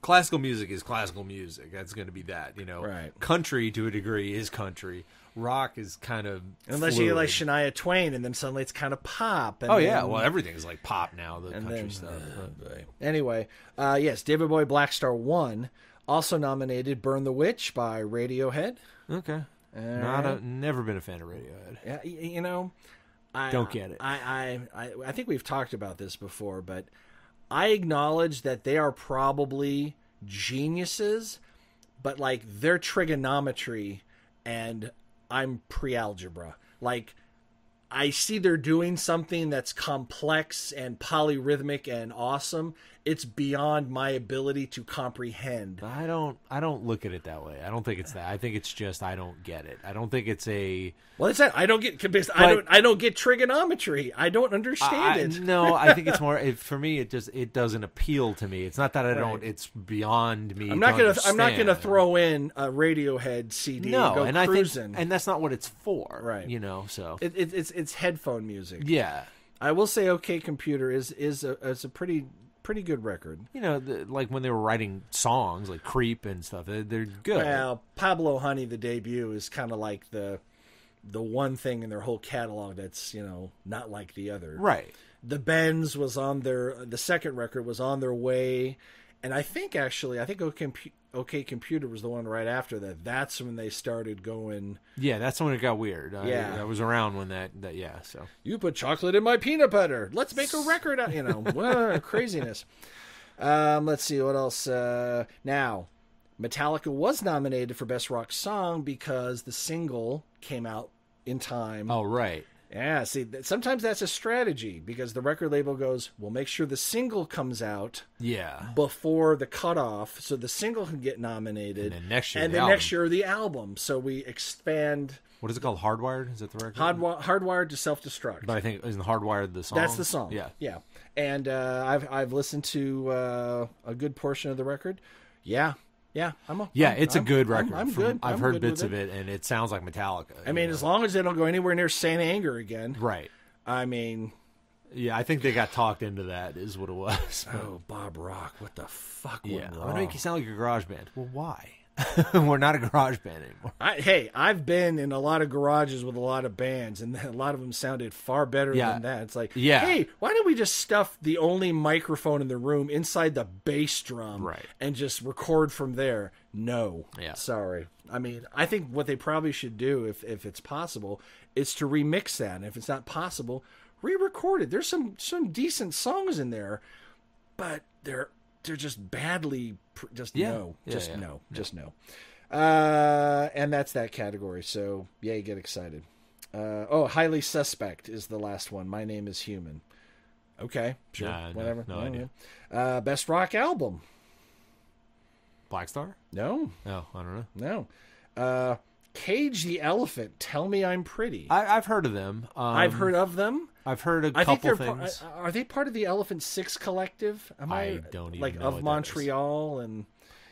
classical music is classical music. That's going to be that, Right. Country, to a degree, is country. Rock is kind of Unless fluid. you get like Shania Twain, and then suddenly it's kind of pop. And Oh, yeah. then- Well, everything's like pop now, the country then- stuff. Anyway, yes, David Bowie Black Star won. Also nominated Burn the Witch by Radiohead. Okay. Never been a fan of Radiohead. Yeah, I Don't get it. I think we've talked about this before, but I acknowledge that they are probably geniuses, but like their trigonometry and I'm pre-algebra. Like I see they're doing something that's complex and polyrhythmic and awesome. It's beyond my ability to comprehend. I don't look at it that way. I don't think it's that. I think it's just I don't get it. I don't think it's a Well, it's that I don't get I don't get trigonometry. I don't understand it. No, I think it's more for me. It doesn't appeal to me. It's not that I don't. Right. It's beyond me. I'm not gonna understand. throw in a Radiohead CD. No, and go and I cruising. think, and that's not what it's for. Right. So It's headphone music. yeah. I will say, OK Computer is a pretty good record. Like when they were writing songs like Creep and stuff, they're good. Well, Pablo Honey, the debut, is kind of like the the one thing in their whole catalog that's, not like the other. Right. The Bends was on the second record was on their way, and I think OK Computer was the one right after that. That's when they started going. Yeah, that's when it got weird. I was around when that so. You put chocolate in my peanut butter. Let's make a record out, what craziness. Let's see what else. Now, Metallica was nominated for Best Rock Song because the single came out in time. Oh, right. Yeah, see, sometimes that's a strategy because the record label goes, we'll make sure the single comes out before the cutoff so the single can get nominated. And then next year, next year the album. So we expand. What is it called? Hardwired? Is that the record? Hardwired to Self-Destruct. But I think, isn't Hardwired the song? That's the song. Yeah. And I've listened to a good portion of the record. Yeah, it's a good record. I'm good. I've heard bits of it, and it sounds like Metallica. I mean, as long as they don't go anywhere near Saint Anger again. Right. I mean... Yeah, I think they got talked into that, is what it was. Oh, Bob Rock, what the fuck went wrong? I'm going to make you sound like a garage band. Well, why? We're not a garage band anymore. I've been in a lot of garages with a lot of bands, and a lot of them sounded far better than that. It's like, hey, why don't we just stuff the only microphone in the room inside the bass drum and just record from there? No. Yeah. Sorry. I mean, I think what they probably should do, if it's possible, is to remix that. And if it's not possible, re-record it. There's some decent songs in there, but they're just badly... no. And that's that category. So, you get excited. Highly Suspect is the last one. My Name is Human. Okay, sure, whatever. No idea. Best Rock Album. Black Star? No. Oh, I don't know. No. Cage the Elephant, Tell Me I'm Pretty. I've heard of them. I've heard of them. I've heard a couple things. Are they part of the Elephant Six Collective? I don't even know of what Montreal and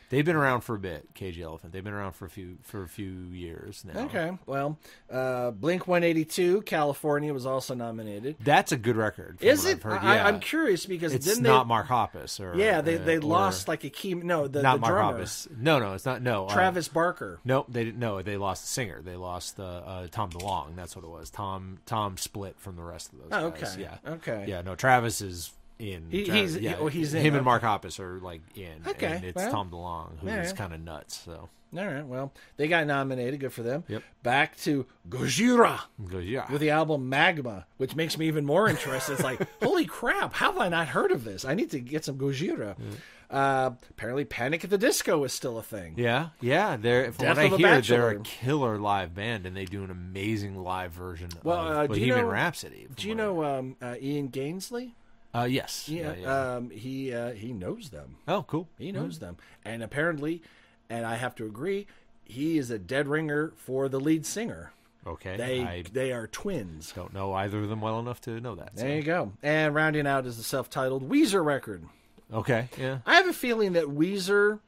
they've been around for a bit. Cage the Elephant. They've been around for a few years now. Okay, well, Blink 182, California was also nominated. That's a good record. Is it? I'm curious because it's not Mark Hoppus or they lost like a key. No, the Mark drummer. Hoppus. No, it's not. No, Travis Barker. No, they didn't. No, they lost the singer. They lost Tom DeLonge. That's what it was. Tom split from the rest of those guys. Okay. Yeah. Okay. Yeah. No, Travis is in. He's in. Him and Mark Hoppus are like in. Okay. And it's Tom DeLonge who's kind of nuts. So. All right. Well, they got nominated. Good for them. Yep. Back to Gojira with the album Magma, which makes me even more interested. It's like, holy crap! How have I not heard of this? I need to get some Gojira. Apparently, Panic at the Disco is still a thing. Yeah. From what I hear, they're a killer live band, and they do an amazing live version of Bohemian Rhapsody. Do you know Ian Gainsleigh? Yes. Yeah. He knows them. Oh, cool. He knows them, and apparently, and I have to agree, he is a dead ringer for the lead singer. Okay. They are twins. Don't know either of them well enough to know that. There you go. And rounding out is the self-titled Weezer record. Okay, yeah. I have a feeling that Weezer,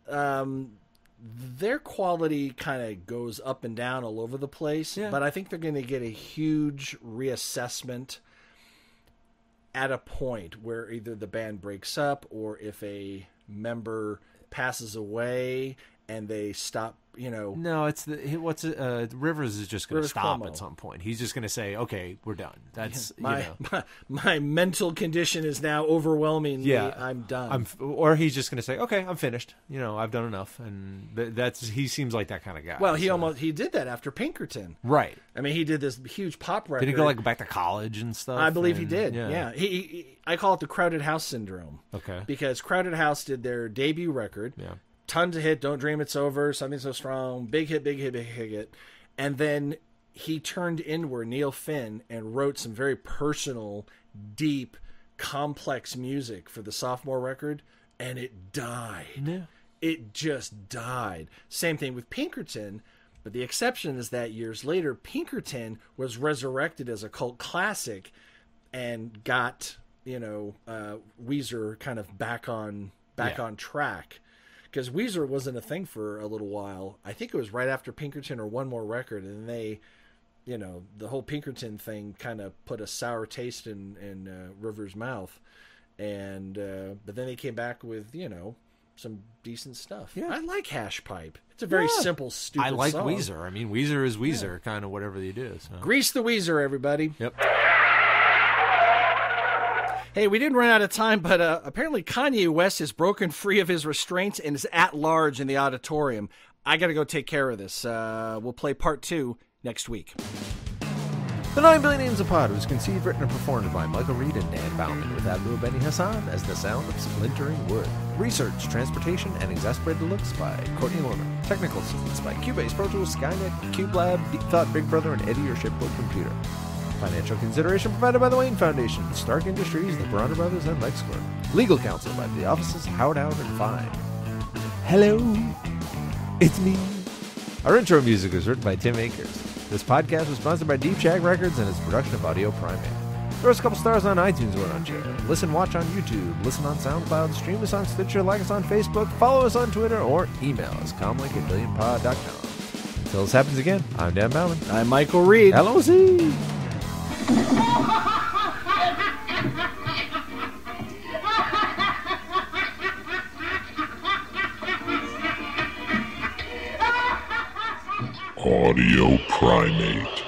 their quality kind of goes up and down all over the place, but I think they're going to get a huge reassessment at a point where either the band breaks up or if a member passes away and they stop, No, it's Rivers is just going to stop Cuomo. at some point. He's just going to say, "Okay, we're done." That's my mental condition is now overwhelming. Yeah, I'm done. Or he's just going to say, "Okay, I'm finished. I've done enough." And he seems like that kind of guy. Well, he did that after Pinkerton, right? I mean, he did this huge pop record. Did he go back to college and stuff? I believe he did. Yeah. I call it the Crowded House syndrome. Okay, because Crowded House did their debut record. Yeah. Tons of hit, Don't Dream It's Over, Something So Strong, big hit. And then he turned inward, Neil Finn, and wrote some very personal, deep, complex music for the sophomore record, and it died. Yeah. It just died. Same thing with Pinkerton, but the exception is that years later, Pinkerton was resurrected as a cult classic and got, Weezer kind of back on track. Because Weezer wasn't a thing for a little while. I think it was right after Pinkerton or one more record, and they, the whole Pinkerton thing kind of put a sour taste in Rivers' mouth. And but then they came back with, some decent stuff. Yeah. I like Hash Pipe. It's a very simple, stupid I like song. Weezer. I mean, Weezer is Weezer, kind of whatever they do. So. Grease the Weezer, everybody. Yep. Hey, we didn't run out of time, but apparently Kanye West has broken free of his restraints and is at large in the auditorium. I got to go take care of this. We'll play part 2 next week. The 9 Billion Names of Pod was conceived, written, and performed by Michael Reed and Dan Bauman, with Abdul Benny Hassan as the sound of splintering wood. Research, transportation, and exasperated looks by Courtney Lorman. Technical assistance by Cubase, Pro Tools, Skynet, CubeLab, Deep Thought, Big Brother, and Eddie, your shipboard computer. Financial consideration provided by the Wayne Foundation, Stark Industries, the Baranda Brothers, and LexCorp. Legal counsel by the offices Howard and Fine. Hello, it's me. Our intro music was written by Tim Akers. This podcast was sponsored by Deep Shag Records and its production of Audio Primate. Throw us a couple stars on iTunes when on share. Listen, watch on YouTube. Listen on SoundCloud. Stream us on Stitcher. Like us on Facebook. Follow us on Twitter. Or email us, comlink@billionpod.com. Until this happens again, I'm Dan Bauman. I'm Michael Reed. LOC. Audio Primate.